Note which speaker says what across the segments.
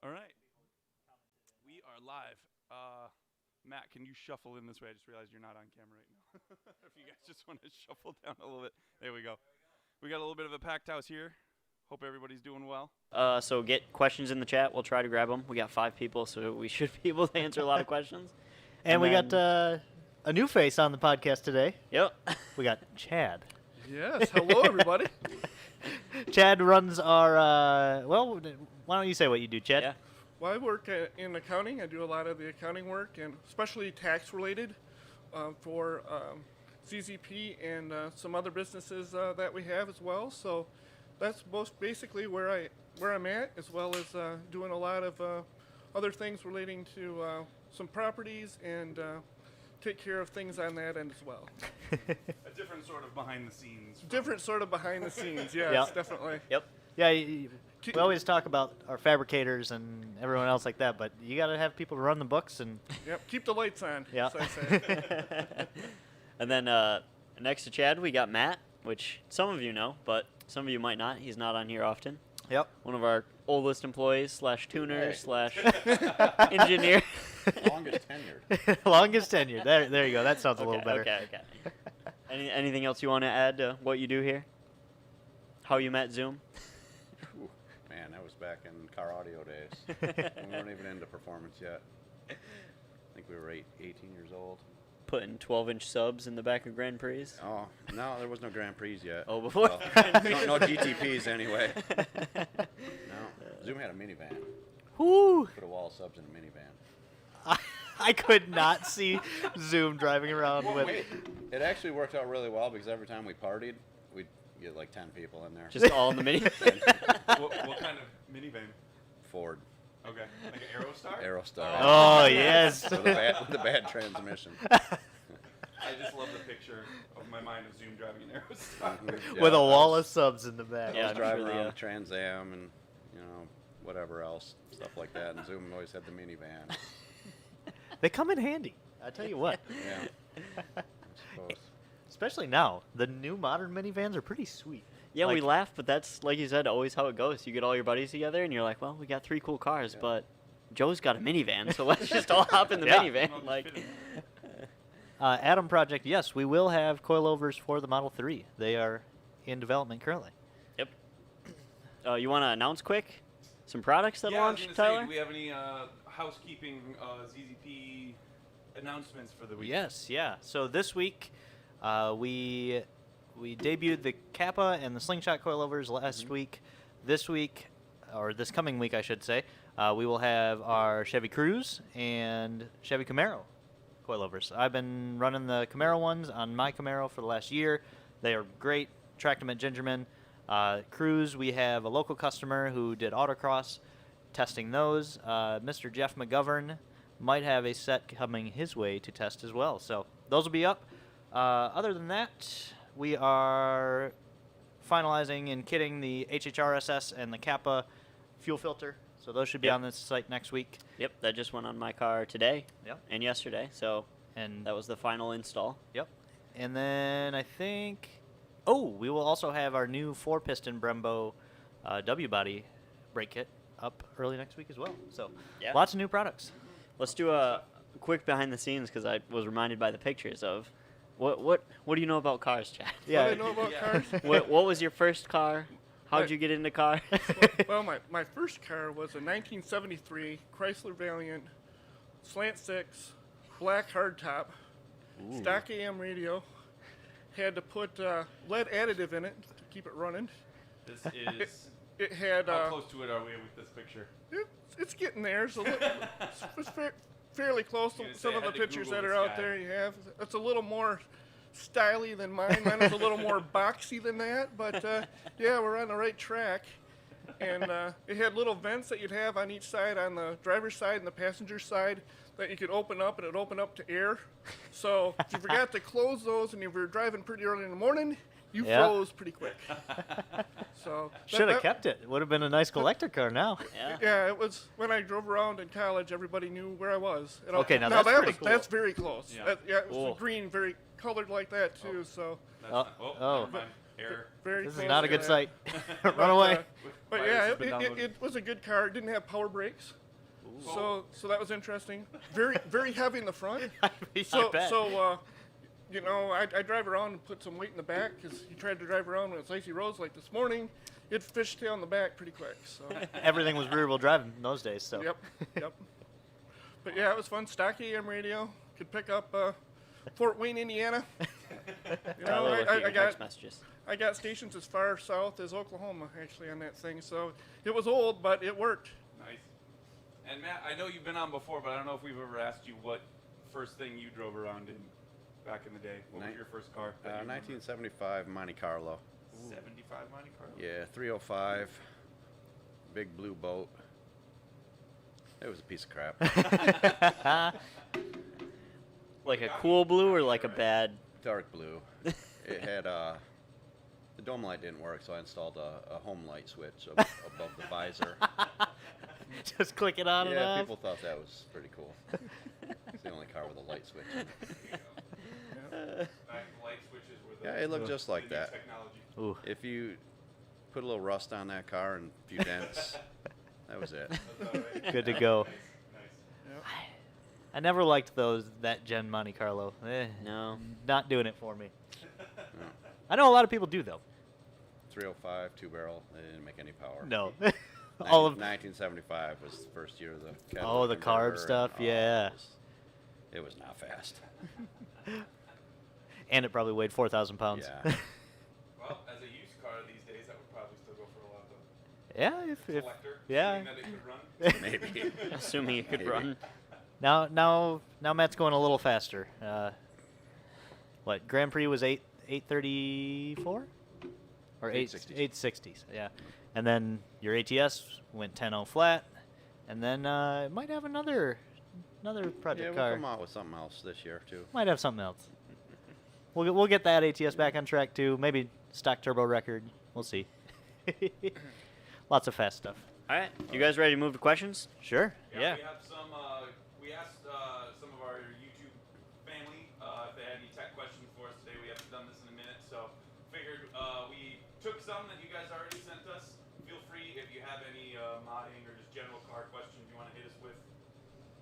Speaker 1: All right. We are live. Matt, can you shuffle in this way? I just realized you're not on camera right now. If you guys just want to shuffle down a little bit. There we go. We got a little bit of a packed house here. Hope everybody's doing well.
Speaker 2: So get questions in the chat. We'll try to grab them. We got 5 people, so we should be able to answer a lot of questions.
Speaker 3: And we got a new face on the podcast today.
Speaker 2: Yep.
Speaker 3: We got Chad.
Speaker 4: Yes. Hello, everybody.
Speaker 3: Chad runs our, well, why don't you say what you do, Chad?
Speaker 2: Yeah.
Speaker 4: Well, I work in accounting. I do a lot of the accounting work, and especially tax-related for ZZP and some other businesses that we have as well. So that's most basically where I'm at, as well as doing a lot of other things relating to some properties and take care of things on that end as well.
Speaker 1: A different sort of behind the scenes.
Speaker 4: Different sort of behind the scenes, yes,
Speaker 3: Yep.
Speaker 4: definitely.
Speaker 2: Yep.
Speaker 3: Yeah, we always talk about our fabricators and everyone else like that, but you got to have people to run the books and.
Speaker 4: Yep, keep the lights on,
Speaker 3: Yeah.
Speaker 4: as I say.
Speaker 2: And then next to Chad, we got Matt, which some of you know, but some of you might not. He's not on here often.
Speaker 3: Yep.
Speaker 2: One of our oldest employees / tuner / engineer.
Speaker 5: Longest tenured.
Speaker 3: Longest tenure. There you go. That sounds a little better.
Speaker 2: Okay. Anything else you want to add to what you do here? How you met Zoom?
Speaker 5: Whew, man, that was back in car audio days. We weren't even into performance yet. I think we were 18 years old.
Speaker 2: Putting 12-inch subs in the back of Grand Prix?
Speaker 5: Oh, no, there was no Grand Prix yet.
Speaker 2: Oh, before?
Speaker 5: No GTPs anyway. No. Zoom had a minivan.
Speaker 3: Whoo!
Speaker 5: Put a wall of subs in a minivan.
Speaker 3: I could not see Zoom driving around with.
Speaker 5: Wait, it actually worked out really well because every time we partied, we'd get like 10 people in there.
Speaker 2: Just all in the mini?
Speaker 1: What kind of minivan?
Speaker 5: Ford.
Speaker 1: Okay. Like an Aerostar?
Speaker 5: Aerostar.
Speaker 3: Oh, yes.
Speaker 5: With a bad transmission.
Speaker 1: I just love the picture of my mind of Zoom driving an Aerostar.
Speaker 3: With a wall of subs in the back.
Speaker 2: Yeah,
Speaker 5: I was driving
Speaker 2: really,
Speaker 5: around the Trans Am and, whatever else, stuff like that. And Zoom always had the minivan.
Speaker 3: They come in handy. I tell you what.
Speaker 5: Yeah. I suppose.
Speaker 3: Especially now. The new modern minivans are pretty sweet.
Speaker 2: Yeah, we
Speaker 3: Like-
Speaker 2: laugh, but that's, like you said, always how it goes. You get all your buddies together, and you're like, well, we got 3 cool cars, but Joe's got a minivan, so let's just all hop in the
Speaker 3: Yeah.
Speaker 2: minivan. Like,
Speaker 3: Adam Project, yes, we will have coilovers for the Model 3. They are in development currently.
Speaker 2: yep. You want to announce quick some products that
Speaker 1: Yeah, I was
Speaker 2: launched,
Speaker 1: gonna say,
Speaker 2: Tyler?
Speaker 1: do we have any housekeeping ZZP announcements for the week?
Speaker 3: Yes, yeah. So this week, we debuted the Kappa and the Slingshot coilovers last week. This week, or this coming week, I should say, we will have our Chevy Cruze and Chevy Camaro coilovers. I've been running the Camaro ones on my Camaro for the last year. They are great. Tracked them at Gingerman. Cruze, we have a local customer who did autocross testing those. Mr. Jeff McGovern might have a set coming his way to test as well. So those will be up. Other than that, we are finalizing and kitting the HHRSS and the Kappa fuel filter. So those should be
Speaker 2: Yep.
Speaker 3: on this site next week.
Speaker 2: Yep, that just went on my car today
Speaker 3: Yep.
Speaker 2: and yesterday, so
Speaker 3: And
Speaker 2: that was the final install.
Speaker 3: Yep. And then I think, we will also have our new 4-piston Brembo W-body brake kit up early next week as well. So
Speaker 2: Yeah.
Speaker 3: lots of new products.
Speaker 2: Let's do a quick behind the scenes because I was reminded by the pictures of what do you know about cars, Chad?
Speaker 4: What do I know about cars?
Speaker 2: what was your first car? How'd you get into cars?
Speaker 4: Well, my first car was a 1973 Chrysler Valiant, slant 6, black hardtop, stock AM radio. Had to put lead additive in it to keep it running.
Speaker 1: This is.
Speaker 4: It had.
Speaker 1: How close to it are we with this picture?
Speaker 4: It's getting there. It's, it's fairly close to
Speaker 1: You
Speaker 4: some
Speaker 1: say
Speaker 4: of
Speaker 1: I
Speaker 4: the
Speaker 1: had to
Speaker 4: pictures
Speaker 1: Google
Speaker 4: that
Speaker 1: this
Speaker 4: are out
Speaker 1: guy.
Speaker 4: there. You have. It's a little more styly than mine. Mine is a little more boxy than that. But yeah, we're on the right track. And it had little vents that you'd have on each side, on the driver's side and the passenger side, that you could open up, and it'd open up to air. So if you forgot to close those and you were driving pretty early in the morning, you
Speaker 3: Yeah.
Speaker 4: froze pretty quick. So
Speaker 3: Should have kept it. Would have been a nice collector car now.
Speaker 2: Yeah.
Speaker 4: Yeah, it was when I drove around in college. Everybody knew where I was. And
Speaker 3: Okay, now that's pretty cool.
Speaker 4: That's very close.
Speaker 1: Yeah.
Speaker 4: It was
Speaker 2: Cool.
Speaker 4: green, very colored like that too. So
Speaker 1: That's
Speaker 3: Oh,
Speaker 1: not,
Speaker 3: oh.
Speaker 1: never mind. Error.
Speaker 4: very.
Speaker 3: This is
Speaker 4: close
Speaker 3: not a
Speaker 4: to
Speaker 3: good
Speaker 4: that.
Speaker 3: sight.
Speaker 4: But,
Speaker 3: Run away.
Speaker 4: But
Speaker 1: Virus
Speaker 4: yeah,
Speaker 1: has been downloaded.
Speaker 4: it was a good car. It didn't have power brakes. So that was interesting. Very heavy in the front.
Speaker 3: I
Speaker 4: So
Speaker 3: bet.
Speaker 4: you know, I drive around and put some weight in the back because you tried to drive around when it's icy roads like this morning. It fishtail in the back pretty quick. So
Speaker 3: Everything was rear-wheel drive in those days, so.
Speaker 4: yep. But yeah, it was fun. Stock AM radio. Could pick up Fort Wayne, Indiana. You know,
Speaker 2: Tyler, look at your
Speaker 4: I got
Speaker 2: text messages.
Speaker 4: I got stations as far south as Oklahoma actually on that thing. So it was old, but it worked.
Speaker 1: Nice. And Matt, I know you've been on before, but I don't know if we've ever asked you what first thing you drove around in back in the day. What was your first car? that you remember?
Speaker 5: 1975 Monte Carlo.
Speaker 1: 75 Monte Carlo.
Speaker 5: Yeah, 305. Big blue boat. It was a piece of crap.
Speaker 2: Like a cool blue or like a bad?
Speaker 5: Dark blue. It had the dome light didn't work, so I installed a home light switch above the visor.
Speaker 3: Just click it on and
Speaker 5: Yeah,
Speaker 3: off.
Speaker 5: people thought that was pretty cool. It's the only car with a light switch.
Speaker 1: Back light switches were the,
Speaker 5: Yeah, it looked just like
Speaker 1: the new
Speaker 5: that.
Speaker 1: technology.
Speaker 3: Ooh.
Speaker 5: If you put a little rust on that car and a few dents, that was it.
Speaker 1: That's all right.
Speaker 3: Good to go.
Speaker 1: Nice.
Speaker 3: I never liked that Gen Monte Carlo.
Speaker 2: No.
Speaker 3: Not doing it for me.
Speaker 5: No.
Speaker 3: I know a lot of people do, though.
Speaker 5: 305, two barrel. They didn't make any power.
Speaker 3: No. All of
Speaker 5: 1975 was the first year of the
Speaker 3: Oh,
Speaker 5: catalytic
Speaker 3: the carb
Speaker 5: converter,
Speaker 3: stuff,
Speaker 5: and,
Speaker 3: yeah.
Speaker 5: It was not fast.
Speaker 3: And it probably weighed 4,000 pounds.
Speaker 5: Yeah.
Speaker 1: Well, as a used car these days, that would probably still go for a lot though.
Speaker 3: Yeah, if
Speaker 1: Collector,
Speaker 3: yeah.
Speaker 1: assuming that it could run.
Speaker 5: Maybe.
Speaker 2: Assuming it could
Speaker 5: Maybe.
Speaker 2: run.
Speaker 3: Now Matt's going a little faster. What Grand Prix was 834 or
Speaker 5: 860s.
Speaker 3: 860s, yeah. And then your ATS went 10.0 flat, and then it might have another project
Speaker 5: Yeah, we'll
Speaker 3: car.
Speaker 5: come out with something else this year too.
Speaker 3: Might have something else. We'll get that ATS back on track too. Maybe stock turbo record. We'll see. Lots of fast stuff.
Speaker 2: All right. You guys ready to move to questions?
Speaker 3: Sure. Yeah.
Speaker 1: We have some. We asked some of our YouTube family if they had any tech questions for us today. We haven't done this in a minute, so figured we took some that you guys already sent us. Feel free if you have any modding or just general car questions you want to hit us with.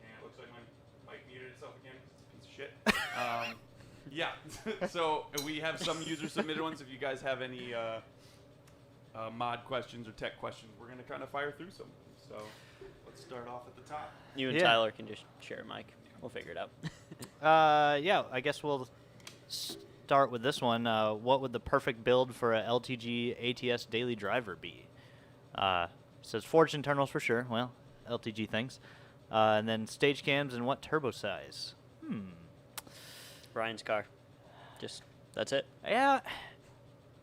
Speaker 1: And it looks like my mic muted itself again. Piece of shit. Yeah. So we have some user submitted ones. If you guys have any mod questions or tech questions, we're gonna kind of fire through some. So let's start off at the top.
Speaker 2: You and
Speaker 3: Yeah.
Speaker 2: Tyler can just share a mic. We'll figure it out.
Speaker 3: Yeah, I guess we'll start with this one. What would the perfect build for a LTG ATS daily driver be? Says forged internals for sure. Well, LTG things. And then stage cams and what turbo size?
Speaker 2: Brian's car. Just that's it.
Speaker 3: Yeah,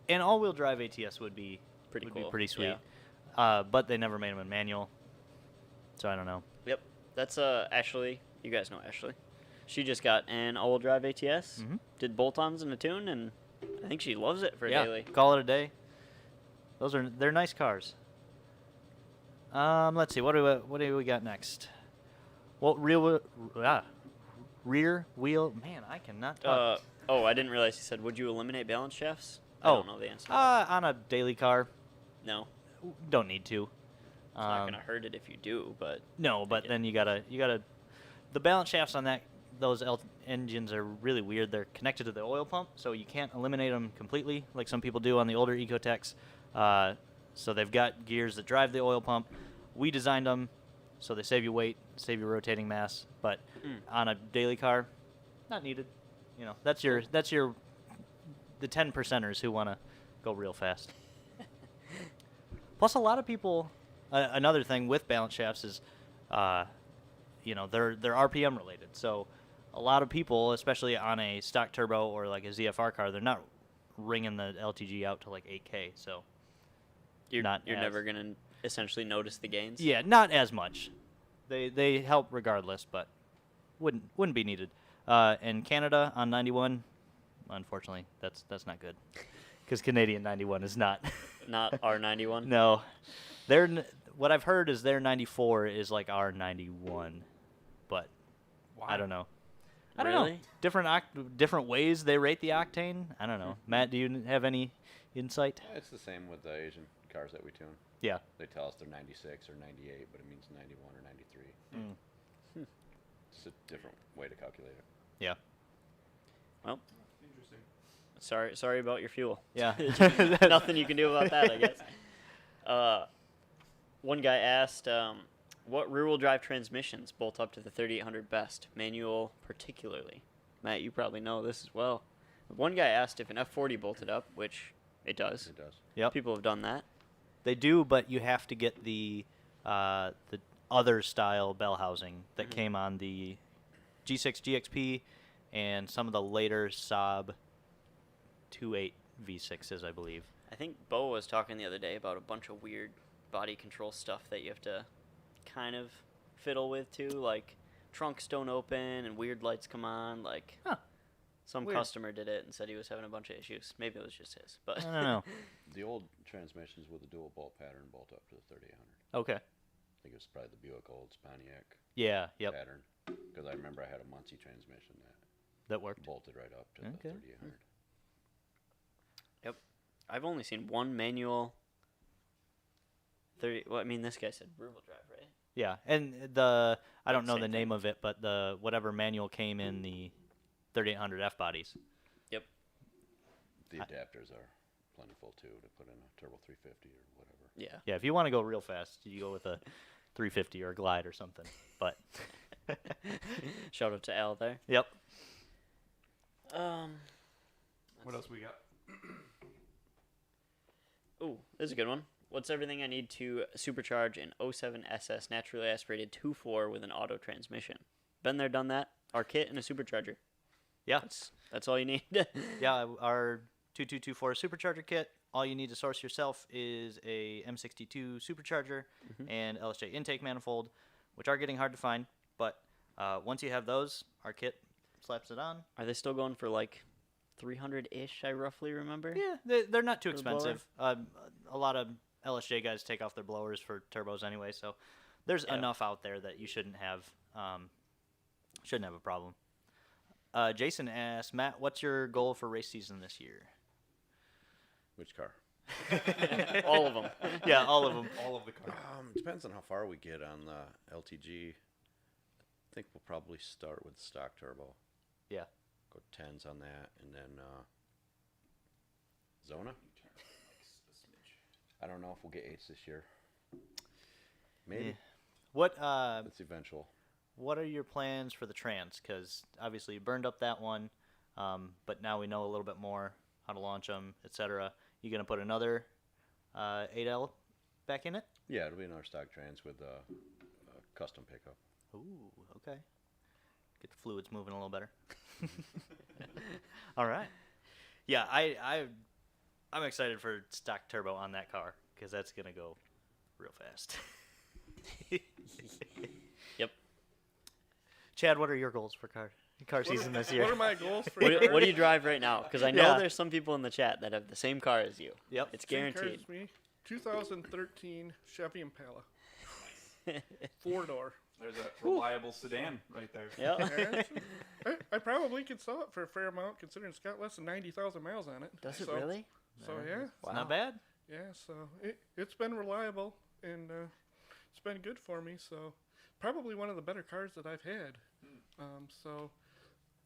Speaker 3: an all-wheel drive ATS would be
Speaker 2: Pretty
Speaker 3: would
Speaker 2: cool,
Speaker 3: be pretty sweet.
Speaker 2: yeah.
Speaker 3: But they never made them in manual, so I don't know.
Speaker 2: Yep. That's Ashley. You guys know Ashley. She just got an all-wheel drive ATS.
Speaker 3: Mhm.
Speaker 2: Did bolt-ons in a tune, and I think she loves it for
Speaker 3: Yeah,
Speaker 2: daily.
Speaker 3: call it a day. They're nice cars. Let's see. What do we got next? What rear wheel? Man, I cannot talk.
Speaker 2: Oh, I didn't realize he said, would you eliminate balance shafts? I
Speaker 3: Oh.
Speaker 2: don't know the answer. to that.
Speaker 3: On a daily car,
Speaker 2: No.
Speaker 3: don't need to.
Speaker 2: It's not gonna hurt it if you do, but
Speaker 3: No, but
Speaker 2: it.
Speaker 3: then you gotta. The balance shafts on those engines are really weird. They're connected to the oil pump, so you can't eliminate them completely, like some people do on the older Ecotechs. So they've got gears that drive the oil pump. We designed them so they save you weight, save you rotating mass. But on a daily car, not needed. You know, that's the 10%ers who want to go real fast. Plus, a lot of people. Another thing with balance shafts is, they're RPM related. So, a lot of people, especially on a stock turbo or like a ZFR car, they're not ringing the LTG out to like 8K. So,
Speaker 2: you're
Speaker 3: not as-
Speaker 2: never gonna essentially notice the gains.
Speaker 3: yeah, not as much. They help regardless, but wouldn't be needed. In Canada on 91, unfortunately, that's not good, because Canadian 91 is not.
Speaker 2: Not R91.
Speaker 3: No, what I've heard is their 94 is like our 91, but I don't know. I don't know.
Speaker 2: Really?
Speaker 3: Different ways they rate the octane. I don't know. Matt, do you have any insight?
Speaker 5: It's the same with the Asian cars that we tune.
Speaker 3: Yeah.
Speaker 5: They tell us they're 96 or 98, but it means 91 or 93. It's a different way to calculate it.
Speaker 3: Yeah.
Speaker 2: Well,
Speaker 1: Interesting.
Speaker 2: sorry about your fuel.
Speaker 3: Yeah.
Speaker 2: Nothing you can do about that, I guess. One guy asked, what rear-wheel drive transmissions bolt up to the 3800 best, manual particularly? Matt, you probably know this as well. One guy asked if an F40 bolted up, which it does.
Speaker 5: It does.
Speaker 3: Yep.
Speaker 2: People have done that.
Speaker 3: They do, but you have to get the other style bell housing that came on the G6 GXP and some of the later Saab 2.8 V6s, I believe.
Speaker 2: I think Bo was talking the other day about a bunch of weird body control stuff that you have to kind of fiddle with too, like trunks don't open and weird lights come on. Like some
Speaker 3: Weird.
Speaker 2: customer did it and said he was having a bunch of issues. Maybe it was just his, but
Speaker 3: I don't know.
Speaker 5: The old transmissions with a dual bolt pattern bolt up to the 3800.
Speaker 3: Okay.
Speaker 5: I think it was probably the Buick Olds Pontiac
Speaker 3: Yeah. Yep.
Speaker 5: pattern. Because I remember I had a Muncie transmission
Speaker 3: That worked.
Speaker 5: that bolted right up to
Speaker 3: Okay.
Speaker 5: the 3800.
Speaker 2: I've only seen one manual 30. Well, I mean, this guy said rear-wheel drive, right?
Speaker 3: Yeah, and I don't know
Speaker 2: Same
Speaker 3: the name
Speaker 2: thing.
Speaker 3: of it, but the whatever manual came in the 3800 F bodies.
Speaker 5: The adapters are plentiful too to put in a turbo 350 or whatever.
Speaker 2: Yeah.
Speaker 3: Yeah, if you want to go real fast, you go with a 350 or a Glide or something. But
Speaker 2: Shout out to Al there.
Speaker 3: yep.
Speaker 1: What else we got?
Speaker 2: Ooh, this is a good one. What's everything I need to supercharge an 07 SS naturally aspirated 2.4 with an auto transmission? Been there, done that. Our kit and a supercharger.
Speaker 3: Yeah.
Speaker 2: That's all you need.
Speaker 3: Yeah, our 2224 supercharger kit. All you need to source yourself is a M62 supercharger and LSJ intake manifold, which are getting hard to find. But once you have those, our kit slaps it on.
Speaker 2: Are they still going for like 300-ish, I roughly remember?
Speaker 3: Yeah, they're not too
Speaker 2: For the blower?
Speaker 3: expensive. A lot of LSJ guys take off their blowers for turbos anyway, so there's
Speaker 2: Yeah.
Speaker 3: enough out there that you shouldn't have a problem. Jason asked, Matt, what's your goal for race season this year?
Speaker 5: Which car?
Speaker 2: All of them.
Speaker 3: Yeah, all of them.
Speaker 1: All of the cars.
Speaker 5: Depends on how far we get on the LTG. I think we'll probably start with stock turbo.
Speaker 3: Yeah.
Speaker 5: Go 10s on that, and then Zona. I don't know if we'll get 8s this year. Maybe.
Speaker 3: Yeah. What
Speaker 5: It's eventual.
Speaker 3: What are your plans for the trans? Because obviously you burned up that one, but now we know a little bit more how to launch them, etc. You gonna put another 8L back in it?
Speaker 5: Yeah, it'll be another stock trans with a custom pickup.
Speaker 3: Ooh, okay. Get the fluids moving a little better. All right. Yeah, I'm excited for stock turbo on that car because that's gonna go real fast.
Speaker 2: Yep.
Speaker 3: Chad, what are your goals for car season this year?
Speaker 4: What are my goals for
Speaker 2: What do you drive right now? Because I know
Speaker 3: Yeah.
Speaker 2: there's some people in the chat that have the same car as you.
Speaker 3: Yep.
Speaker 2: It's
Speaker 4: Same car
Speaker 2: guaranteed.
Speaker 4: as me. 2013 Chevy Impala. 4-door.
Speaker 1: There's a reliable sedan right there.
Speaker 2: Yep.
Speaker 4: Yeah, I probably could sell it for a fair amount considering it's got less than 90,000 miles on it.
Speaker 2: Does it
Speaker 4: So-
Speaker 2: really?
Speaker 4: So yeah,
Speaker 3: It's not bad.
Speaker 4: yeah. So it's been reliable and it's been good for me. So probably one of the better cars that I've had. So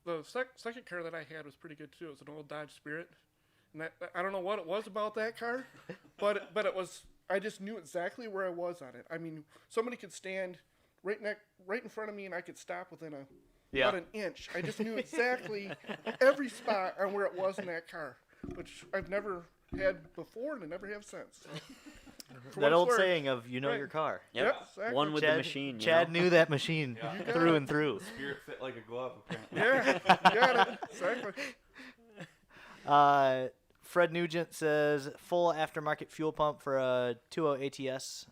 Speaker 4: the second car that I had was pretty good too. It was an old Dodge Spirit, and I don't know what it was about that car, but it was. I just knew exactly where I was on it. I mean, somebody could stand right in front of me, and I could stop within about an inch. I just knew exactly every spot on where it was in that car, which I've never had before and I never have since. So, for
Speaker 3: That
Speaker 4: what
Speaker 3: old
Speaker 4: it's worth,
Speaker 3: saying of you know
Speaker 4: Right.
Speaker 3: your car.
Speaker 2: Yep.
Speaker 4: exactly.
Speaker 2: One with
Speaker 3: Chad,
Speaker 2: the machine. You
Speaker 3: Chad
Speaker 2: know?
Speaker 3: knew that machine
Speaker 1: Yeah. You
Speaker 4: got
Speaker 3: through
Speaker 4: it.
Speaker 3: and through.
Speaker 1: Spirit fit like a glove, apparently.
Speaker 4: Yeah, you got it. Exactly.
Speaker 3: Fred Nugent says full aftermarket fuel pump for a 2.0 ATS.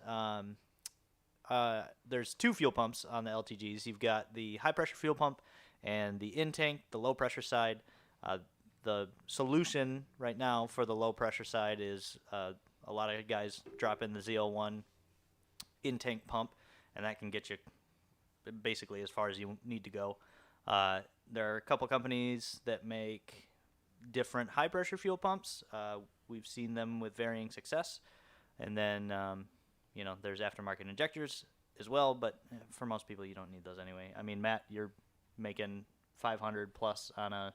Speaker 3: There's two fuel pumps on the LTGs. You've got the high pressure fuel pump and the in tank, the low pressure side. The solution right now for the low pressure side is a lot of guys drop in the ZL1 in tank pump, and that can get you basically as far as you need to go. There are a couple companies that make different high pressure fuel pumps. we've seen them with varying success. And then, there's aftermarket injectors as well, but for most people, you don't need those anyway. I mean, Matt, you're making 500 plus on no,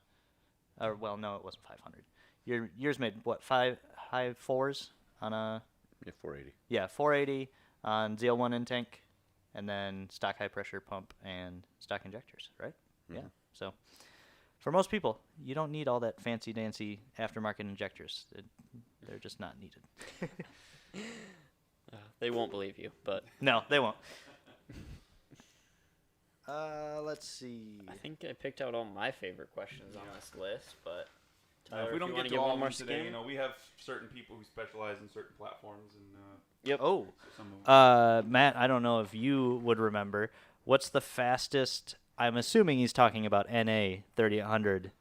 Speaker 3: it wasn't 500. Yours made what, high fours on a?
Speaker 5: Yeah, 480.
Speaker 3: Yeah, 480 on ZL1 in tank, and then stock high pressure pump and stock injectors, right?
Speaker 5: Mhm.
Speaker 3: Yeah. So for most people, you don't need all that fancy dancy aftermarket injectors. They're just not needed.
Speaker 2: They won't believe you, but
Speaker 3: No, they won't. Let's see.
Speaker 2: I think I picked out all my favorite questions on this list. But Tyler,
Speaker 1: if we don't
Speaker 2: you wanna
Speaker 1: get
Speaker 2: give
Speaker 1: to all
Speaker 2: one
Speaker 1: of
Speaker 2: more
Speaker 1: them today,
Speaker 2: skin?
Speaker 1: we have certain people who specialize in certain platforms, and
Speaker 2: Yep.
Speaker 3: Oh,
Speaker 1: some of them.
Speaker 3: Matt, I don't know if you would remember. What's the fastest? I'm assuming he's talking about NA 3800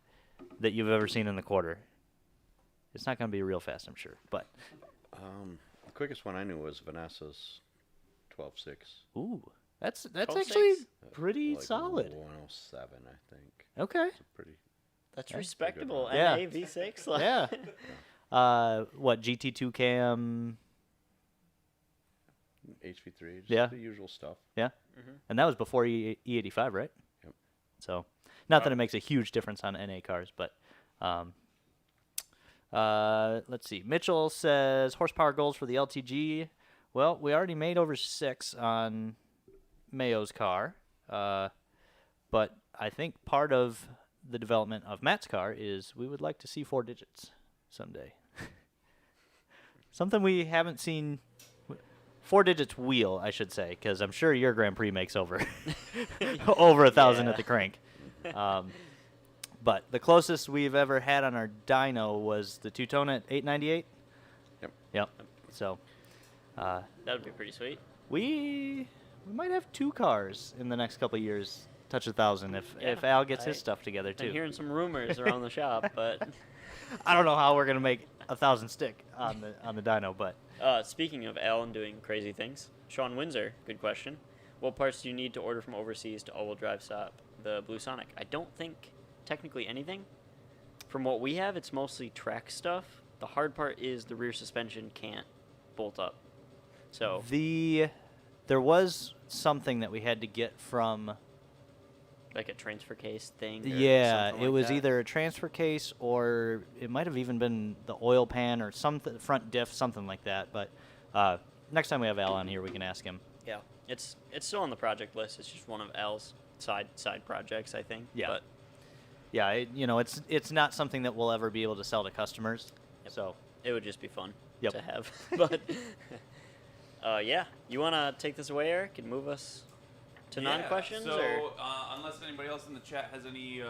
Speaker 3: that you've ever seen in the quarter. It's not going to be real fast, I'm sure, but
Speaker 5: The quickest one I knew was Vanessa's 12.6.
Speaker 3: ooh, that's
Speaker 2: 12.6?
Speaker 3: actually pretty
Speaker 5: Like
Speaker 3: solid.
Speaker 5: 107, I think.
Speaker 3: Okay,
Speaker 5: It's a pretty.
Speaker 2: That's
Speaker 3: Yeah.
Speaker 2: respectable.
Speaker 3: Yeah.
Speaker 2: NA V6. like-
Speaker 3: yeah. What GT2 cam?
Speaker 5: HV3, just
Speaker 3: Yeah.
Speaker 5: the usual stuff.
Speaker 3: Yeah,
Speaker 2: Mhm.
Speaker 3: and that was before E85, right?
Speaker 5: Yep.
Speaker 3: So, not that it makes a huge difference on NA cars, but let's see. Mitchell says horsepower goals for the LTG. Well, we already made over 6 on Mayo's car, but I think part of the development of Matt's car is we would like to see 4 digits someday. Something we haven't seen. 4 digits wheel, I should say, because I'm sure your Grand Prix makes over over 1,000 at the crank. But the closest we've ever had on our dyno was the two-tone at 898. Yep. So
Speaker 2: That would be pretty sweet.
Speaker 3: we might have 2 cars in the next couple of years touch 1,000 if
Speaker 2: Yeah,
Speaker 3: Al gets his
Speaker 2: I-
Speaker 3: stuff together
Speaker 2: Been
Speaker 3: too.
Speaker 2: hearing some rumors around the shop, but
Speaker 3: I don't know how we're gonna make 1,000 stick on the dyno, but
Speaker 2: speaking of Alan doing crazy things, Sean Windsor, good question. What parts do you need to order from overseas to all-wheel drive stop the Blue Sonic? I don't think technically anything. From what we have, it's mostly track stuff. The hard part is the rear suspension can't bolt up. So
Speaker 3: there was something that we had to get from.
Speaker 2: like a transfer case thing. Or
Speaker 3: Yeah,
Speaker 2: something
Speaker 3: it
Speaker 2: like
Speaker 3: was
Speaker 2: that.
Speaker 3: either a transfer case or it might have even been the oil pan or something, front diff, something like that. But next time we have Al on here, we can ask him.
Speaker 2: Yeah, it's still on the project list. It's just one of Al's side projects, I think.
Speaker 3: Yeah.
Speaker 2: But
Speaker 3: Yeah, it's not something that we'll ever be able to sell to customers.
Speaker 2: Yep.
Speaker 3: So
Speaker 2: it would just be fun
Speaker 3: Yep.
Speaker 2: to have. But yeah, you want to take this away, Eric, and move us to non-questions?
Speaker 1: So,
Speaker 2: or?
Speaker 1: Unless anybody else in the chat has any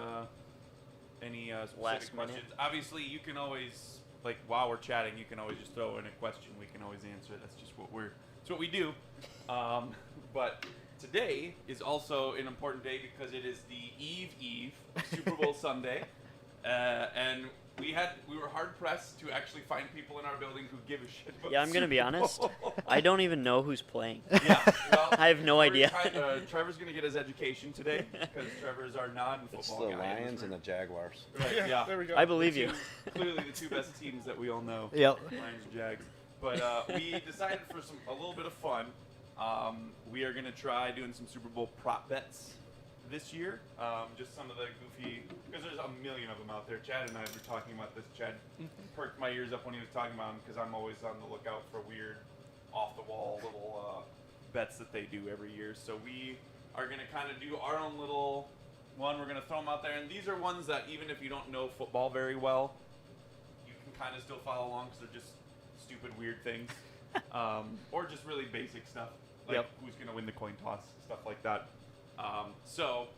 Speaker 1: specific
Speaker 2: Last minute.
Speaker 1: questions, obviously you can always, like, while we're chatting, you can always just throw in a question. We can always answer it. That's just what we do. But today is also an important day because it is the eve of Super Bowl Sunday, and we were hard pressed to actually find people in our building who give a shit about
Speaker 2: Yeah, I'm gonna
Speaker 1: Super
Speaker 2: be honest.
Speaker 1: Bowl.
Speaker 2: I don't even know who's playing.
Speaker 1: Yeah, well,
Speaker 2: I have no idea.
Speaker 1: Trevor's going to get his education today because Trevor is our non-football
Speaker 5: It's the
Speaker 1: guy.
Speaker 5: Lions and the Jaguars.
Speaker 1: Right, yeah.
Speaker 4: There we go.
Speaker 2: I believe you.
Speaker 1: Clearly the 2 best teams that we all know.
Speaker 3: Yep.
Speaker 1: Lions and Jags. But we decided for a little bit of fun, we are going to try doing some Super Bowl prop bets this year. Just some of the goofy, because there's a million of them out there. Chad and I were talking about this. Chad perked my ears up when he was talking about them because I'm always on the lookout for weird, off-the-wall little bets that they do every year. So we are going to kind of do our own little one. We're going to throw them out there. And these are ones that even if you don't know football very well, you can kind of still follow along because they're just stupid, weird things. Or just really basic stuff. Like
Speaker 3: Yep.
Speaker 1: who's going to win the coin toss, stuff like that. So,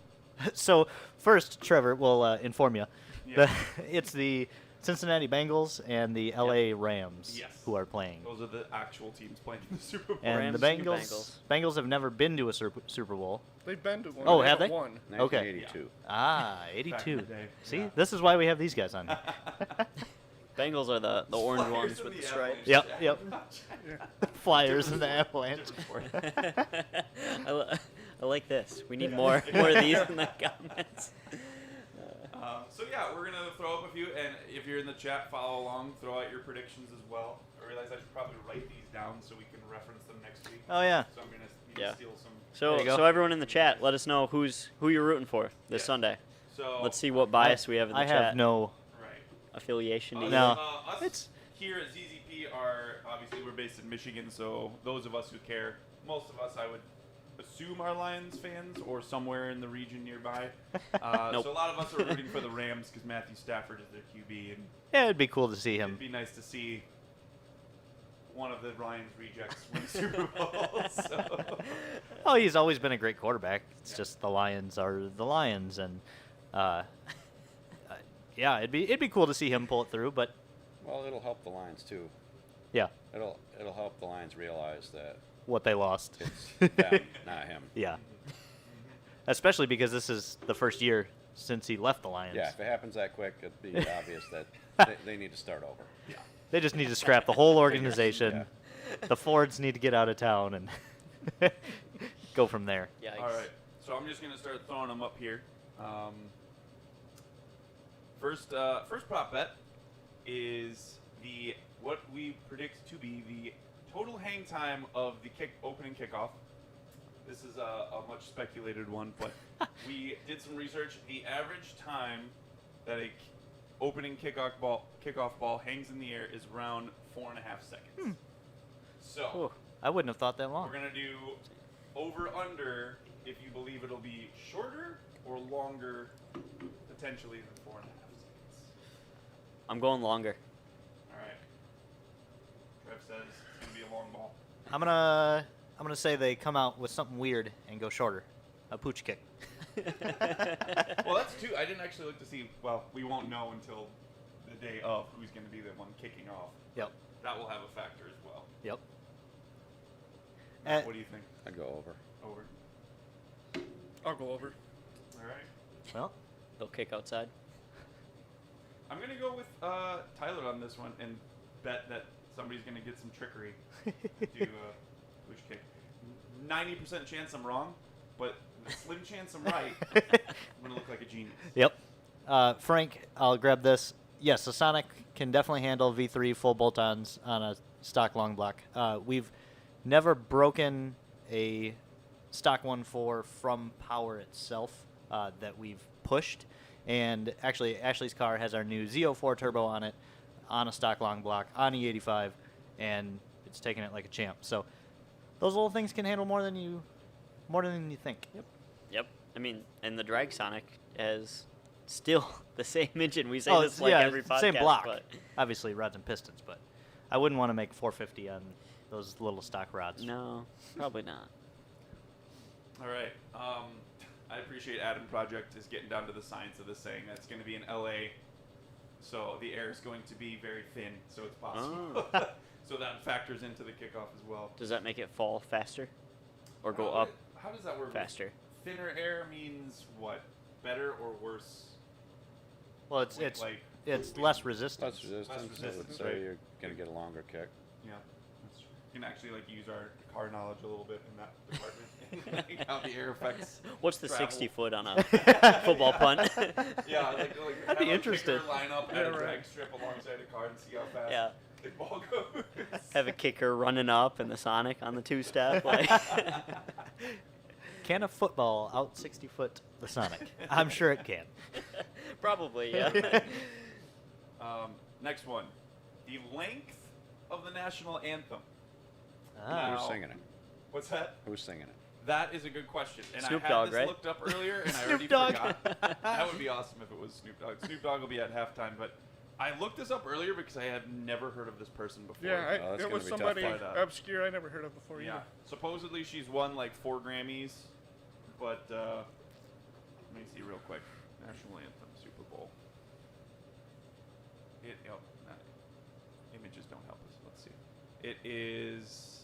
Speaker 3: So first, Trevor will inform you.
Speaker 1: Yeah.
Speaker 3: It's the Cincinnati Bengals and the LA Rams
Speaker 1: Yes.
Speaker 3: who are playing.
Speaker 1: those are the actual teams playing in the Super Bowl.
Speaker 3: And the
Speaker 2: Rams and
Speaker 3: Bengals have never been to a Super Bowl.
Speaker 4: They've been to one.
Speaker 3: Oh,
Speaker 4: they
Speaker 3: have
Speaker 4: haven't
Speaker 3: they?
Speaker 4: won.
Speaker 3: Okay.
Speaker 5: 1982.
Speaker 3: Ah,
Speaker 1: Back in
Speaker 3: 82.
Speaker 1: the day,
Speaker 3: See,
Speaker 1: yeah.
Speaker 3: this is why we have these guys on.
Speaker 2: Bengals are the orange
Speaker 1: Flyers
Speaker 2: ones
Speaker 1: and
Speaker 2: with the
Speaker 1: the
Speaker 2: stripes.
Speaker 3: Yep, yep. Flyers and the Avalanche.
Speaker 2: I like this. We need more of these in the comments.
Speaker 1: So yeah, we're gonna throw up a few, and if you're in the chat, follow along. Throw out your predictions as well. I realize I should probably write these down so we can reference them next week.
Speaker 3: Oh yeah.
Speaker 1: So I'm gonna need
Speaker 2: Yeah.
Speaker 1: to steal some.
Speaker 2: So
Speaker 3: There you go.
Speaker 2: so everyone in the chat, let us know who you're rooting for this
Speaker 1: Yeah.
Speaker 2: Sunday.
Speaker 1: So
Speaker 2: Let's see what bias we have in the
Speaker 3: I
Speaker 2: chat.
Speaker 3: have no.
Speaker 1: Right.
Speaker 2: Affiliation to
Speaker 1: Us,
Speaker 2: you.
Speaker 3: No.
Speaker 1: us
Speaker 3: It's-
Speaker 1: here at ZZP are obviously we're based in Michigan, so those of us who care, most of us I would assume are Lions fans or somewhere in the region nearby.
Speaker 2: Nope.
Speaker 1: So a lot of us are rooting for the Rams because Matthew Stafford is their QB, and
Speaker 3: Yeah, it'd be cool to see
Speaker 1: it'd
Speaker 3: him.
Speaker 1: be nice to see one of the Lions rejects win the Super Bowl. So.
Speaker 3: Oh, he's always been a great quarterback. It's
Speaker 1: Yeah.
Speaker 3: just the Lions are the Lions, and yeah, it'd be cool to see him pull it through. But
Speaker 5: Well, it'll help the Lions too.
Speaker 3: yeah,
Speaker 5: It'll help the Lions realize that
Speaker 3: what they lost.
Speaker 5: it's them, not him.
Speaker 3: Yeah, especially because this is the first year since he left the Lions.
Speaker 5: Yeah, if it happens that quick, it'd be obvious that they need to start over.
Speaker 1: Yeah.
Speaker 3: They just need to scrap the whole organization.
Speaker 5: Yeah.
Speaker 3: The Fords need to get out of town and go from there.
Speaker 2: Yikes.
Speaker 1: All right. So I'm just gonna start throwing them up here. First prop bet is what we predict to be the total hang time of the opening kickoff. This is a much speculated one, but we did some research. The average time that a opening kickoff ball hangs in the air is around 4.5 seconds. So
Speaker 3: Ooh, I wouldn't have thought that long.
Speaker 1: we're gonna do over under if you believe it'll be shorter or longer, potentially than 4.5 seconds.
Speaker 2: I'm going longer.
Speaker 1: All right. Trev says it's gonna be a long ball.
Speaker 3: I'm gonna say they come out with something weird and go shorter, a pooch kick.
Speaker 1: Well, that's two. I didn't actually look to see. Well, we won't know until the day of who's gonna be the one kicking off.
Speaker 3: Yep.
Speaker 1: That will have a factor as well.
Speaker 3: Yep.
Speaker 1: What do you think?
Speaker 5: I'd go over.
Speaker 1: Over.
Speaker 4: I'll go over.
Speaker 1: All right.
Speaker 3: Well,
Speaker 2: They'll kick outside.
Speaker 1: I'm gonna go with Tyler on this one and bet that somebody's gonna get some trickery to push kick. 90% chance I'm wrong, but the slim chance I'm right. I'm gonna look like a genius.
Speaker 3: Yep. Frank, I'll grab this. Yes, the Sonic can definitely handle V3 full bolt-ons on a stock long block. We've never broken a stock 1.4 from power itself that we've pushed. And actually, Ashley's car has our new Z04 turbo on it, on a stock long block, on E85, and it's taking it like a champ. So those little things can handle more than you think.
Speaker 2: Yep. I mean, and the Drag Sonic has still the same engine. We say
Speaker 3: Oh,
Speaker 2: this
Speaker 3: it's-
Speaker 2: like
Speaker 3: yeah,
Speaker 2: every
Speaker 3: it's the
Speaker 2: podcast.
Speaker 3: same block.
Speaker 2: But
Speaker 3: Obviously, rods and pistons, but I wouldn't want to make 450 on those little stock rods.
Speaker 2: no, probably not.
Speaker 1: All right. I appreciate Adam Project is getting down to the science of this, saying that's going to be in LA, so the air is going to be very thin, so it's possible.
Speaker 2: Oh.
Speaker 1: So that factors into the kickoff as well.
Speaker 2: Does that make it fall faster, or go
Speaker 1: How
Speaker 2: up
Speaker 1: do- How does that work?
Speaker 2: faster?
Speaker 1: Thinner air means what? Better or worse?
Speaker 3: Well, it's
Speaker 1: Like-
Speaker 3: it's
Speaker 1: like
Speaker 3: it's less resistance.
Speaker 5: Less resistance. I would
Speaker 1: resistance,
Speaker 5: say
Speaker 1: right.
Speaker 5: you're gonna get a longer kick.
Speaker 1: yeah. That's true. You can actually like use our car knowledge a little bit in that department. Like how the air affects.
Speaker 2: What's the
Speaker 1: travel.
Speaker 2: 60 foot on a football punt?
Speaker 1: Yeah, like
Speaker 3: I'd be
Speaker 1: have a
Speaker 3: interested.
Speaker 1: kicker line up
Speaker 4: Yeah,
Speaker 1: at a
Speaker 4: right.
Speaker 1: drag strip alongside a car and see how fast
Speaker 2: Yeah.
Speaker 1: the ball goes.
Speaker 2: Have a kicker running up and the Sonic on the two-step. Like.
Speaker 3: Can a football out 60 foot the Sonic? I'm sure it can.
Speaker 2: Probably, yeah.
Speaker 1: Next one, the length of the national anthem.
Speaker 3: Ah.
Speaker 5: Who's
Speaker 1: Now-
Speaker 5: singing it?
Speaker 1: What's that?
Speaker 5: Who's singing it?
Speaker 1: That is a good question, and
Speaker 2: Snoop
Speaker 1: I had
Speaker 2: Dogg,
Speaker 1: this
Speaker 2: right?
Speaker 1: looked up earlier, and I
Speaker 3: Snoop
Speaker 1: already
Speaker 3: Dogg.
Speaker 1: forgot. That would be awesome if it was Snoop Dogg. Snoop Dogg will be at halftime, but I looked this up earlier because I had never heard of this person before.
Speaker 4: Yeah,
Speaker 5: Oh, that's
Speaker 4: it
Speaker 5: gonna
Speaker 4: was
Speaker 5: be tough
Speaker 4: somebody
Speaker 1: to find out.
Speaker 4: obscure I never heard of before
Speaker 1: Yeah.
Speaker 4: either.
Speaker 1: Supposedly she's won like 4 Grammys, but let me see real quick. National anthem, Super Bowl. Images don't help us. Let's see. It is